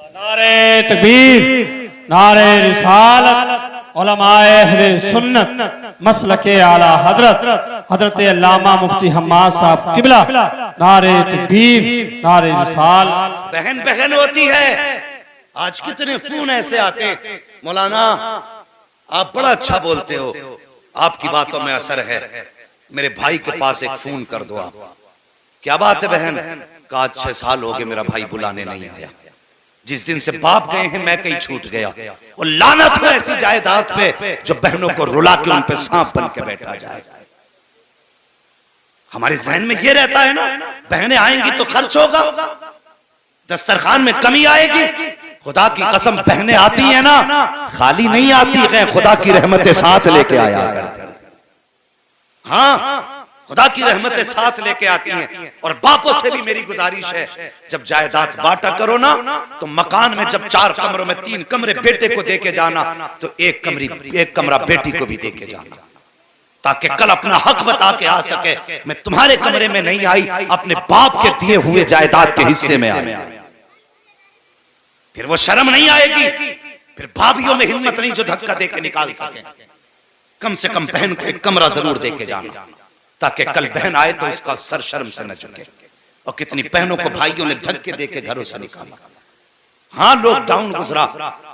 नारे तकबीर, नारे रिसालत, उलमाए अहले सुन्नत, मसलके आला हजरत हजरत अल्लामा मुफ्ती हम्माद साहब किबला, नारे तकबीर, नारे रिसालत। बहन बहन होती है। आज कितने फोन ऐसे आते, मौलाना आप बड़ा अच्छा बोलते हो, आपकी बातों में असर है, मेरे भाई के पास एक फोन कर दो आप। क्या बात है बहन? कहा 6 साल हो गए मेरा भाई बुलाने नहीं आया, जिस दिन से बाप गए हैं मैं कहीं छूट गया। और लानत हो ऐसी जायदाद पे जो बहनों को रुला के उन पे सांप बन के बैठा जाए। हमारे जहन में ये रहता है ना, बहनें आएंगी तो खर्च होगा, दस्तरखान में कमी आएगी। खुदा की कसम बहनें आती है ना, खाली नहीं आती है, खुदा की रहमतें साथ लेके आया करती है। हाँ, खुदा की रहमतें साथ लेके आती हैं। और बापों से भी मेरी गुजारिश है, जब जायदाद बांटा करो ना तो मकान में जब 4 कमरों में 3 कमरे बेटे को देके जाना तो एक कमरा बेटी को भी देके जाना, ताकि कल अपना हक बता के आ सके। मैं तुम्हारे कमरे में नहीं आई, अपने बाप के दिए हुए जायदाद के हिस्से में आई। फिर वो शर्म नहीं आएगी, फिर भाभियों में हिम्मत नहीं जो धक्का दे के निकाल सके। कम से कम बहन को एक कमरा जरूर देके जाना, ताकि कल बहन आए तो उसका सर शर्म से न झुके। और कितनी बहनों को भाइयों ने धक्के देके घरों से निकाला। हाँ, लॉकडाउन गुजरा,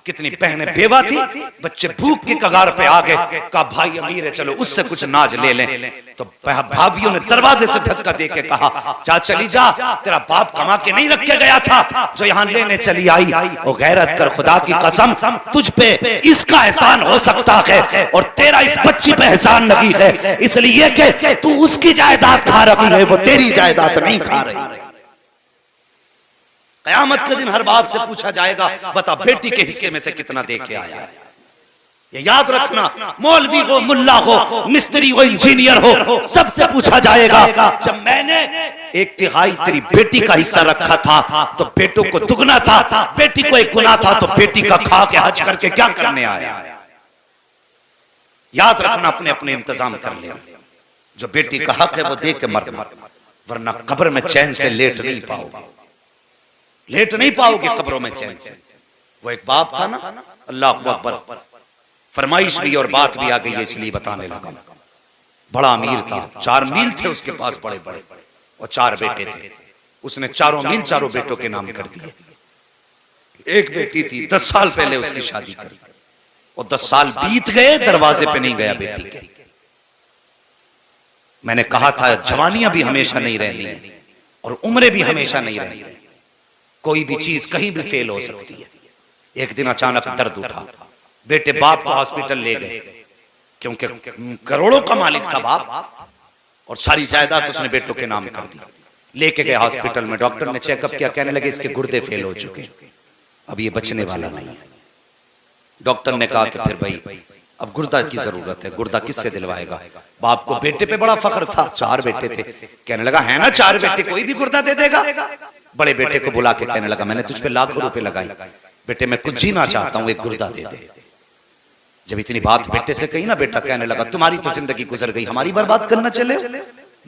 कितनी बहनें बेवा थी, बच्चे भूख की कगार पे आ गए, कहा भाई अमीर है चलो उससे कुछ नाज ले लें। तो भाभियों ने दरवाजे से धक्का देके कहा जा चली जा, तेरा बाप कमा के नहीं रख के गया था जो यहाँ लेने चली आई। और गैरत कर, खुदा की कसम तुझ पे इसका एहसान हो सकता है और तेरा इस बच्ची पे एहसान नहीं है, इसलिए कि तू उसकी जायदाद खा रही है, वो तेरी जायदाद नहीं खा रही। कयामत के दिन हर बाप से पूछा जाएगा बता बेटी के हिस्से में से कितना दे के आया है। ये याद रखना, मौलवी हो, मुल्ला हो, मिस्त्री हो, इंजीनियर हो, सबसे पूछा जाएगा। जब मैंने 1/3 तेरी बेटी का हिस्सा रखा था तो बेटों को दुगना था, बेटी को 1 गुना था, तो बेटी का खा के हज करके क्या करने आया। याद रखना, अपने अपने इंतजाम कर ले। जो बेटी का हक है वो दे के मरना, वरना कब्र में चैन से लेट नहीं पाओगे, लेट नहीं पाओगे कब्रों में चैन से। वो एक बाप था ना, अल्लाह अकबर, फरमाइश भी और बात भी आ गई है इसलिए बताने लगा। बड़ा अमीर था, 4 मील थे उसके पास बड़े बड़े, और 4 बेटे थे। उसने 4 मील 4 बेटों के नाम कर दिए। एक बेटी थी, 10 साल पहले उसकी शादी करी और 10 साल बीत गए, दरवाजे पे नहीं गया बेटी के। मैंने कहा था जवानियां भी हमेशा नहीं रहनी है और उम्रें भी हमेशा नहीं रहनी है, कोई भी चीज कहीं भी फेल हो सकती है। एक दिन अचानक दर्द उठा, बेटे बाप को हॉस्पिटल ले गए, क्योंकि करोड़ों का मालिक था बाप और सारी जायदाद उसने बेटों के नाम कर दी। लेके गए हॉस्पिटल में, डॉक्टर ने चेकअप किया, कहने लगे इसके गुर्दे फेल हो चुके, अब ये बचने वाला नहीं है। डॉक्टर ने कहा कि फिर भाई अब गुर्दा की जरूरत है, गुर्दा किससे दिलवाएगा? बाप को बेटे पे बड़ा फख्र था, 4 बेटे थे। कहने लगा है ना 4 बेटे, कोई भी गुर्दा दे देगा। बड़े बेटे को बुला के कहने लगा मैंने तुझ पे लाखों रुपए लगाए, बेटे मैं कुछ जीना चाहता हूं, एक गुर्दा दे दे। जब इतनी बात बेटे से कही ना, बेटा कहने लगा तुम्हारी तो जिंदगी गुजर गई, हमारी बर्बाद करना चले,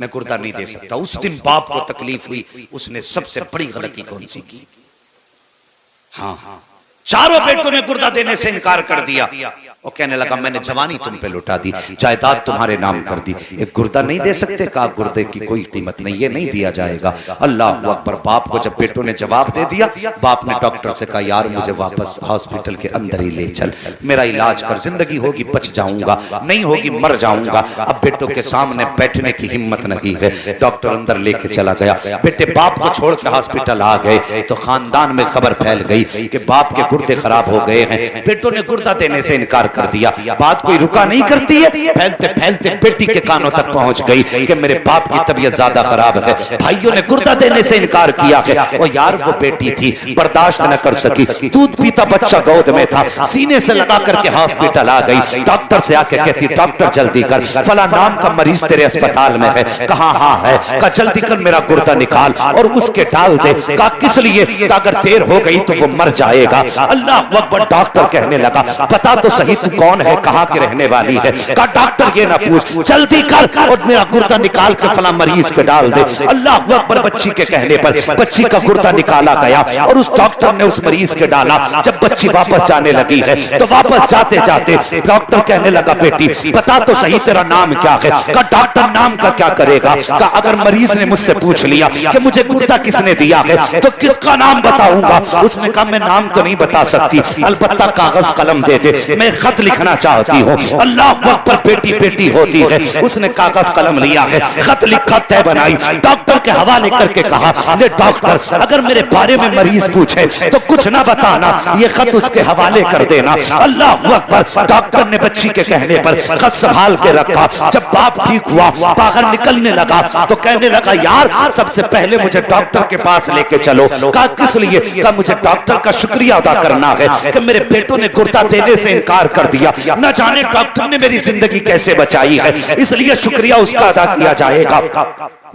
मैं गुर्दा नहीं दे सकता। उस दिन बाप को तकलीफ हुई, उसने सबसे बड़ी गलती कौन सी की? हाँ, चारों बेटों ने गुर्दा देने से इनकार कर दिया और कहने लगा मैंने जवानी तुम पे लुटा दी, जायदाद तुम्हारे नाम कर दी, एक गुर्दा नहीं दे सकते? कहा गुर्दे की कोई कीमत नहीं, ये नहीं दिया जाएगा। अल्लाह अकबर। बाप को जब बेटों ने जवाब दे दिया, बाप ने डॉक्टर से कहा यार मुझे वापस हॉस्पिटल के अंदर ही ले चल, मेरा इलाज कर, जिंदगी होगी बच जाऊंगा, नहीं होगी मर जाऊंगा। अब बेटों के सामने बैठने की हिम्मत नहीं है, डॉक्टर अंदर लेके चला गया। बेटे बाप को छोड़ के हॉस्पिटल आ गए तो खानदान में खबर फैल गई कि बाप के गुर्दे खराब हो गए हैं, बेटों ने गुर्दा देने से इनकार कर दिया। बात कोई रुका नहीं करती है, फैलते फैलते बेटी के कानों तक पहुंच गई कि मेरे बाप की तबीयत ज्यादा खराब है, भाइयों ने गुर्दा देने से इनकार किया है। और यार वो बेटी थी, बर्दाश्त न कर सकी, दूध पीता बच्चा गोद में था, सीने से लगा करके हॉस्पिटल आ गई। डॉक्टर से आके कहती डॉक्टर जल्दी कर, फला नाम का मरीज तेरे अस्पताल में है। कहा हाँ है। कहा जल्दी कर मेरा गुर्दा निकाल और उसके डाल दे। कहा किस लिए? कहा अगर देर हो गई तो वो मर जाएगा। अल्लाह अकबर। डॉक्टर कहने लगा पता तो सही तू कौन है, कहां के रहने वाली है? कहा डॉक्टर ये ना पूछ, जल्दी कर और मेरा गुर्दा निकाल के फला मरीज पे डाल दे। अल्लाह अकबर। बच्ची के कहने पर बच्ची का गुर्दा निकाला गया और उस डॉक्टर ने उस मरीज के डाला। जब बच्ची वापस जाने लगी है तो वापस जाते जाते डॉक्टर कहने लगा बेटी बता तो सही तेरा नाम क्या है? कहा डॉक्टर नाम का क्या करेगा? कहा अगर मरीज ने मुझसे पूछ लिया कि मुझे गुर्दा किसने दिया है तो किसका नाम बताऊंगा? उसने कहा मैं नाम तो नहीं बता सकती, अलबत्ता कागज कलम दे दे, मैं खत लिखना चाहती हूँ। अल्लाह अकबर। बेटी बेटी होती है, उसने कागज कलम लिया है, खत लिखा, तय बनाई, डॉक्टर के हवाले करके कहा ले डॉक्टर अगर मेरे बारे में मरीज पूछे तो कुछ ना बताना, ये खत उसके हवाले कर देना। अल्लाह अकबर। डॉक्टर ने बच्ची के कहने पर खत संभाल के रखा। जब बाप ठीक हुआ, बाहर निकलने लगा तो कहने लगा यार सबसे पहले मुझे डॉक्टर के पास लेके चलो। कहा किस लिए? कहा मुझे डॉक्टर का शुक्रिया अदा करना है कि मेरे बेटों ने गुर्दा देने से इनकार कर दिया, न जाने डॉक्टर ने मेरी जिंदगी कैसे बचाई है, इसलिए शुक्रिया उसका अदा किया जाएगा।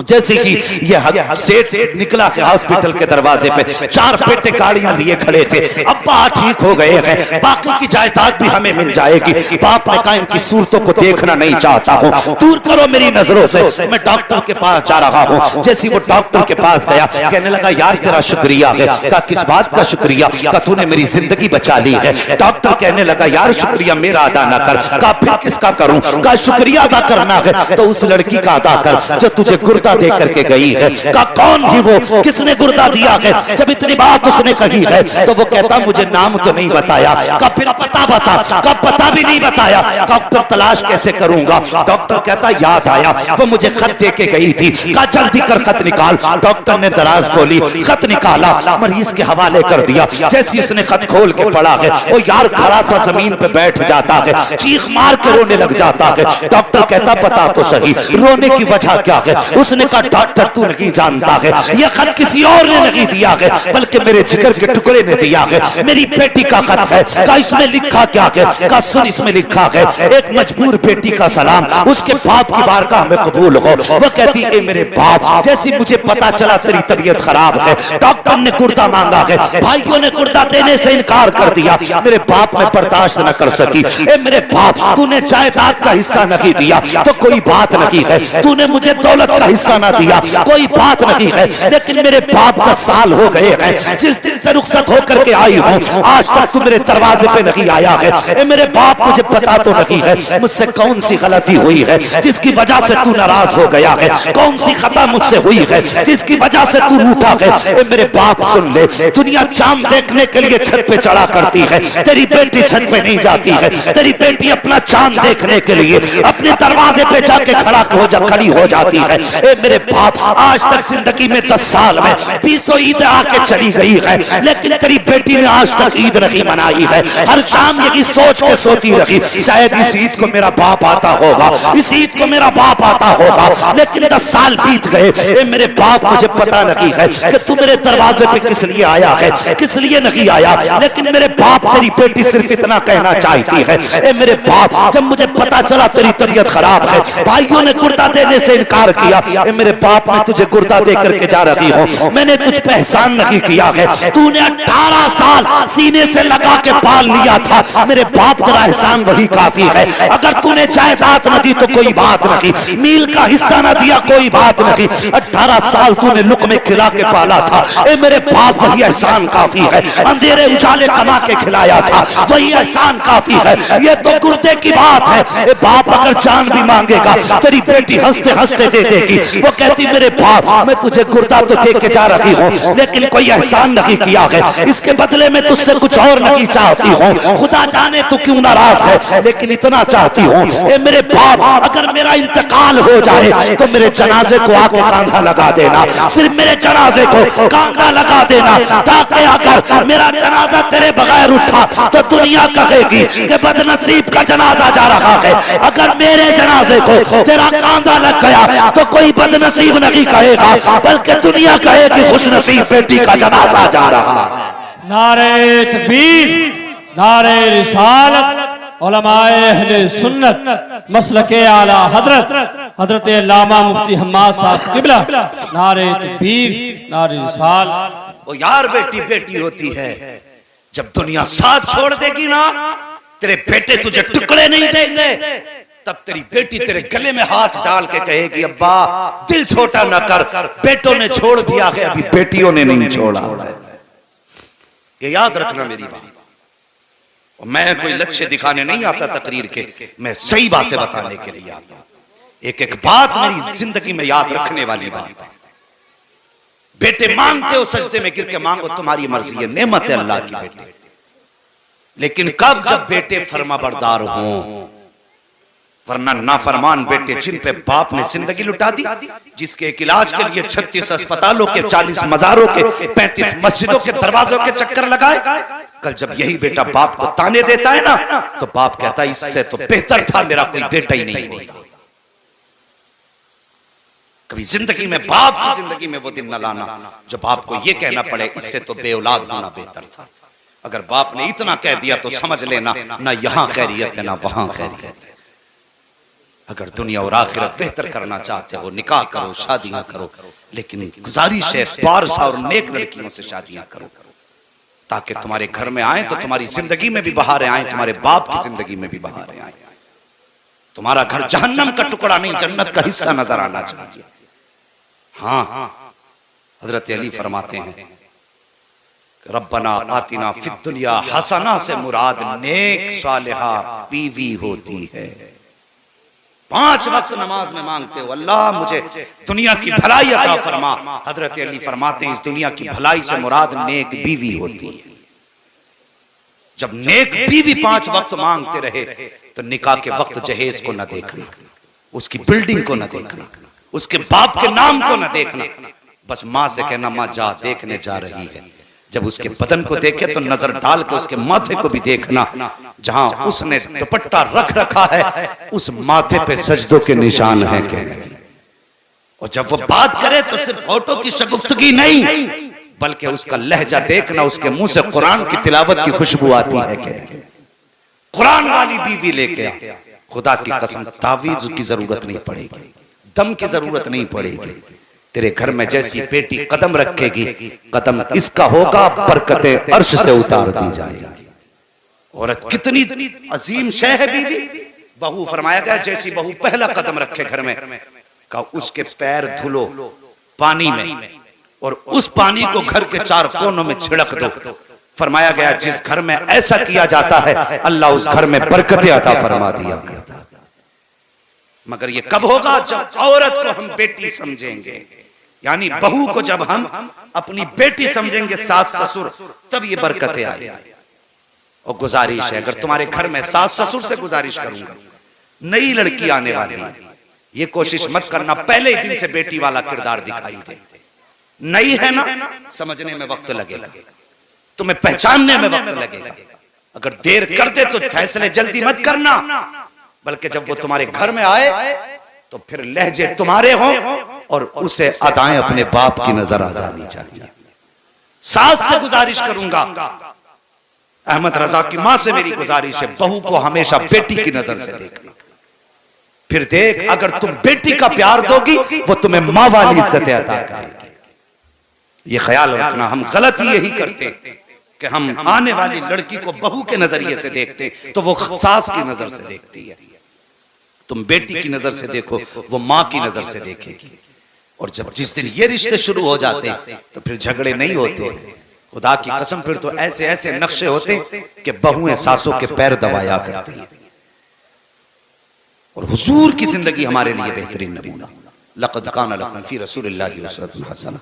जैसे कि यह सेठ निकला है हॉस्पिटल के दरवाजे पे, 4 बेटे गाड़ियां लिए खड़े थे, अब्बा ठीक हो गए हैं, बाकी की जायदाद भी हमें मिल जाएगी। बाप ने कहा इनकी सूरतों को देखना नहीं चाहता हूँ, दूर करो मेरी नजरों से, मैं डॉक्टर के पास जा रहा हूँ। जैसे वो डॉक्टर के पास गया, कहने लगा यार तेरा शुक्रिया है। कहा किस बात का शुक्रिया? कहा तूने मेरी जिंदगी बचा ली है। डॉक्टर कहने लगा यार शुक्रिया मेरा अदा ना कर। कहा फिर किसका करूं? कहा शुक्रिया अदा करना है तो उस लड़की का अदा कर जो तुझे गुर्दा दे करके गई है। कहा कौन थी वो, किसने गुर्दा दिया है? जब इतनी बात उसने कही है तो वो कहता मुझे नाम तो नहीं बताया। कहा फिर पता बता। कहा पता भी नहीं बताया। डॉक्टर तलाश कैसे करूंगा? डॉक्टर कहता याद आया वो मुझे खत दे के गई थी। कहा जल्दी कर खत निकाल। डॉक्टर ने दराज खोली, खत निकाला, मरीज के हवाले कर दिया। जैसे उसने खत खोल के पढ़ा है वो यार खड़ा था जमीन पे बैठ जाता है, चीख मार के रोने लग जाता है। डॉक्टर कहता बता तो सही रोने की वजह क्या है? उसने कहा डॉक्टर तू नहीं जानता है, यह खत किसी और ने नहीं दिया है बल्कि मेरे जिगर के टुकड़े ने दिया है, मेरी बेटी का खत है। कहा इसमें लिखा क्या है? कहा सुन इसमें लिखा है एक मजबूर बेटी का सलाम, उसके बाप की बारगाह में कबूल हो। वो कहती है मेरे बाप जैसी मुझे पता चला तेरी तबीयत खराब है, डॉक्टर ने गुर्दा मांगा है, भाइयों ने गुर्दा देने से इनकार कर दिया, मेरे बाप में बर्दाश्त न कर सकी। ए मेरे बाप तूने जायदाद का हिस्सा नहीं दिया तो कोई बात नहीं है, तूने मुझे दौलत का हिस्सा हिस्सा ना दिया, कोई बात नहीं है, लेकिन मेरे बाप 10 साल हो गए हैं जिस दिन से रुखसत होकर के आई हूँ, आज तक तू मेरे दरवाजे पे नहीं आया है। ए मेरे बाप, मुझे पता तो नहीं है मुझसे कौन सी गलती हुई है जिसकी वजह से तू नाराज हो गया है, कौन सी खता मुझसे हुई है जिसकी वजह से तू रूठा है। ए मेरे बाप सुन ले, दुनिया चांद देखने के लिए छत पे चढ़ा करती है, तेरी बेटी छत पे नहीं जाती है, तेरी बेटी अपना चांद देखने के लिए अपने दरवाजे पे जाके खड़ी हो जाती है। ए मेरे बाप, आज तक जिंदगी में 10 साल में 20 ईद आके चली गई है, लेकिन तेरी बेटी ने आज तक ईद नहीं मनाई है। हर शाम यही सोच के सोती रही, शायद इस ईद को मेरा बाप आता होगा, इस ईद को मेरा बाप आता होगा, लेकिन 10 साल बीत गए। ए मेरे बाप, मुझे पता नहीं है कि तू मेरे दरवाजे पे किस लिए आया है, किस लिए नहीं आया, लेकिन मेरे बाप, तेरी बेटी सिर्फ इतना कहना चाहती है। ए मेरे बाप, जब मुझे पता चला तेरी तबीयत खराब है, भाइयों ने गुर्दा देने से इनकार किया, ए मेरे बाप, मैं तुझे गुर्दा दे करके जा रही हूँ, मैंने तुझ पे एहसान नहीं किया है, तूने 18 साल सीने से लगा के पाल लिया था, मेरे बाप तेरा एहसान वही काफी है। अगर तूने जायदाद न दी तो कोई बात नहीं, मील का हिस्सा न दिया कोई बात नहीं, 18 साल तूने लुक में खिला के पाला था, ए मेरे बाप वही एहसान काफी है। अंधेरे उजाले कमा के खिलाया था, वही एहसान काफी है। ये तो गुर्दे की बात है। ए बाप, अगर जान भी मांगेगा तेरी बेटी हंसते हंसते दे देगी, वो कहती मेरे बाप, मैं तुझे गुर्दा तो दे के जा रही हूँ, लेकिन कोई एहसान नहीं किया है, इसके बदले में तुझसे कुछ और नहीं चाहती हूँ, खुदा जाने तू क्यों नाराज है, लेकिन इतना चाहती हूँ। ए मेरे बाप, अगर मेरा इंतकाल हो जाए तो मेरे जनाजे को आके कांधा लगा देना, सिर्फ मेरे जनाजे को कांधा लगा देना, ताकि अगर मेरा जनाजा तेरे बगैर उठा तो दुनिया कहेगी कि बदनसीब का जनाजा जा रहा है, अगर मेरे जनाजे को तेरा कांधा लग गया तो कोई बदनसीब नहीं कहेगा, बल्कि दुनिया कहेगी खुशनसीब बेटी का जनाजा जा रहा है। नारे तकबीर, नारे रिसालत, उलमाए अहले सुन्नत मसलके आला हजरत हजरत अल्लामा मुफ्ती हम्माद साहब किबला, नारे तकबीर, नारे रिसालत। ओ यार, बेटी बेटी होती है, जब दुनिया साथ छोड़ देगी ना, तेरे बेटे तुझे टुकड़े नहीं देंगे, तब तेरी बेटी तेरे गले में हाथ डाल के कहेगी अब्बा दिल छोटा न कर, बेटों ने छोड़ दिया है, अभी बेटियों ने नहीं छोड़ा है। ये याद रखना मेरी बात। मैं कोई लच्छे दिखाने नहीं आता तकरीर के, मैं सही बातें बताने के लिए आता हूं। एक एक बात मेरी जिंदगी में याद रखने वाली बात है। बेटे मांगते हो, सजदे में गिर के मांगो, तुम्हारी मर्जी है, नेमत है अल्लाह की बेटे, लेकिन कब, जब बेटे फर्माबरदार हों, वरना नाफरमान बेटे जिन पे बाप ने जिंदगी लुटा दी, जिसके एक इलाज के लिए 36 अस्पतालों के, 40 मजारों के, 35 मस्जिदों के दरवाजों के चक्कर लगाए, कल जब यही बेटा बाप को ताने देता है ना, तो बाप कहता है इससे तो बेहतर था मेरा कोई बेटा ही नहीं होता। कभी जिंदगी में, बाप की जिंदगी में वो दिन न लाना जब बाप को ये कहना पड़े इससे तो बेऔलाद होना बेहतर था। अगर बाप ने इतना कह दिया तो समझ लेना, ना यहां खैरियत है ना वहां खैरियत है। अगर दुनिया और आखिरत बेहतर करना चाहते हो, निकाह करो, शादियां करो, लेकिन गुजारिश है पारसा और नेक लड़कियों से शादियां करो, ताकि तुम्हारे घर में आए तो तुम्हारी जिंदगी में भी बहारें आए, तुम्हारे बाप की जिंदगी में भी बहारें आए, तुम्हारा घर जहन्नम का टुकड़ा नहीं जन्नत का हिस्सा नजर आना चाहिए। हाँ, हजरत अली फरमाते हैं रब्बना आतिना फिद दुनिया हसना से मुराद नेक सालिहा बीवी होती है। 5 वक्त नमाज में मांगते हो अल्लाह मुझे दुनिया की भलाई अता फरमा, हजरत अली फरमाते हैं इस दुनिया की भलाई से मुराद नेक बीवी होती है। जब नेक बीवी 5 वक्त मांगते रहे तो निकाह के वक्त जहेज को न देखना, उसकी बिल्डिंग को न देखना, उसके बाप के नाम को न देखना, बस माँ से कहना माँ जा देखने जा रही है। जब उसके बदन को देखे तो नजर डाल के उसके माथे को भी देखना, जहां उसने दुपट्टा रख रखा है उस माथे पे सजदों के निशान हैं कि नहीं। और जब वो बात करे तो सिर्फ होठों की शगुफ्तगी नहीं, बल्कि उसका लहजा देखना, उसके मुंह से कुरान की तिलावत की खुशबू आती है कि नहीं। कुरान वाली बीवी लेके आ, खुदा की कसम तावीज़ की जरूरत नहीं पड़ेगी, दम की जरूरत नहीं पड़ेगी। तेरे घर में जैसी बेटी कदम रखेगी, कदम इसका होगा बरकतें अर्श से उतार दी जाएगी। औरत कितनी अजीम शय है बीवी। बहू फरमाया गया जैसी बहू पहला कदम रखे घर में, का उसके पैर धुलो पानी में और उस पानी को घर के चार कोनों में छिड़क दो। फरमाया गया जिस घर में ऐसा किया जाता है अल्लाह उस घर में बरकतें अता फरमा दिया करता है। मगर ये कब होगा? जब औरत को हम बेटी समझेंगे, यानी बहू को जब हम अपनी बेटी समझेंगे, सास ससुर, तब ये बरकतें आएंगी। और गुजारिश है, अगर तुम्हारे घर में सास ससुर से गुजारिश करूंगा, नई लड़की आने वाली है, ये कोशिश मत करना पहले ही दिन से बेटी वाला किरदार दिखाई दे। नई है ना, समझने में वक्त लगेगा, तुम्हें पहचानने में वक्त लगेगा। अगर देर कर दे तो फैसले जल्दी मत करना, बल्कि जब वो तुम्हारे घर में आए तो फिर लहजे तुम्हारे हों और उसे अदाएं अपने बाप की नजर आ जानी चाहिए। सास से गुजारिश करूंगा, अहमद रजा की मां से मेरी गुजारिश है, बहू को हमेशा बेटी की नजर से देखना। फिर देख, अगर तुम बेटी का प्यार दोगी वो तुम्हें मां वाली इज्जतें अता करेगी। ये ख्याल रखना। हम गलती यही करते कि हम आने वाली लड़की को बहू के नजरिए से देखते तो वो सास की नजर से देखती है। तुम बेटी की नजर से देखो, वो मां की नजर से देखेगी। और जब जिस दिन ये रिश्ते शुरू हो जाते तो फिर झगड़े नहीं होते। खुदा की कसम, फिर तो ऐसे ऐसे नक्शे होते कि बहुएं सासों के पैर दबाया करती हैं। और हुजूर की जिंदगी हमारे लिए बेहतरीन नमूना। लक़द कान लकुम फ़ी रसूलिल्लाहि उस्वतुन हसना,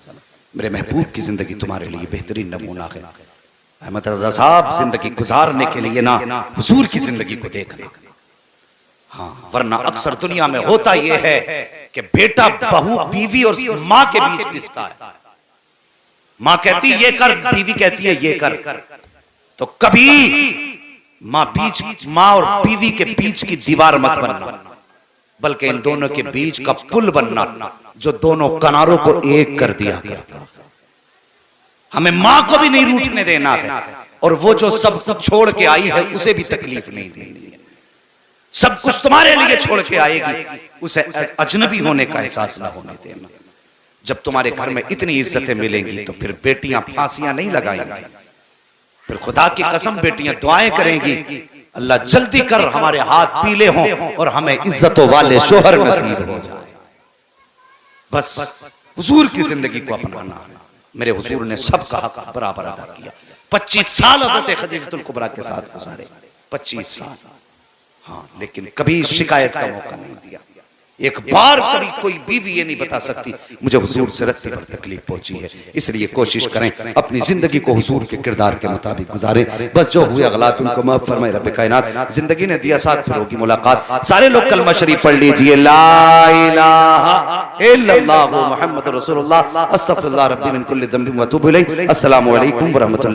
मेरे महबूब की जिंदगी तुम्हारे लिए बेहतरीन नमूना है। अहमद रज़ा साहब, जिंदगी गुजारने के लिए ना हुजूर की जिंदगी को देखना। हाँ, वरना अक्सर दुनिया में होता यह है कि बेटा बहू, बीवी और माँ के बीच पिसता है। माँ कहती है ये कर, बीवी कहती है ये कर। तो कभी माँ और बीवी के बीच की दीवार मत बनना, बल्कि इन दोनों के बीच का पुल बनना जो दोनों किनारों को एक कर दिया करता। हमें माँ को भी नहीं रूठने देना है, और वो जो सब कुछ छोड़ के आई है उसे भी तकलीफ नहीं देनी है। सब कुछ तुम्हारे लिए छोड़ के आएगी, उसे अजनबी होने का एहसास ना होने देना। जब तुम्हारे घर में इतनी इज्जतें मिलेंगी तो फिर बेटियां फांसियां नहीं लगाएंगी, फिर खुदा की कसम बेटियां दुआएं करेंगी, अल्लाह जल्दी कर हमारे हाथ पीले हों और हमें इज्जतों वाले शोहर नसीब हो जाए। बस हुजूर की जिंदगी को अपनाना। मेरे हुजूर ने सबका हक बराबर अदा किया। 25 साल हज़रत खदीजतुल कुबरा के साथ गुजारे, 25 साल। हाँ, लेकिन कभी शिकायत का मौका नहीं दिया। एक बार कभी कोई बीवी ये नहीं बता सकती मुझे हुजूर से रत्ती पर तकलीफ पहुंची है। इसलिए कोशिश करें अपनी जिंदगी को हुजूर के किरदार के मुताबिक गुजारें। बस जो हुए गलत उनको माफ फरमाए रब्बे कायनात। जिंदगी ने दिया साथ, फिर होगी मुलाकात। सारे लोग कलमा शरीफ पढ़ लीजिए, ला इलाहा इल्लल्लाह मुहम्मद रसूलुल्लाह, अस्तगफिरुल्लाह रब्बी मिन कुल्ली ज़ंबिन व अतूबु इलैह। अस्सलामु अलैकुम व रहमतुल्लाह।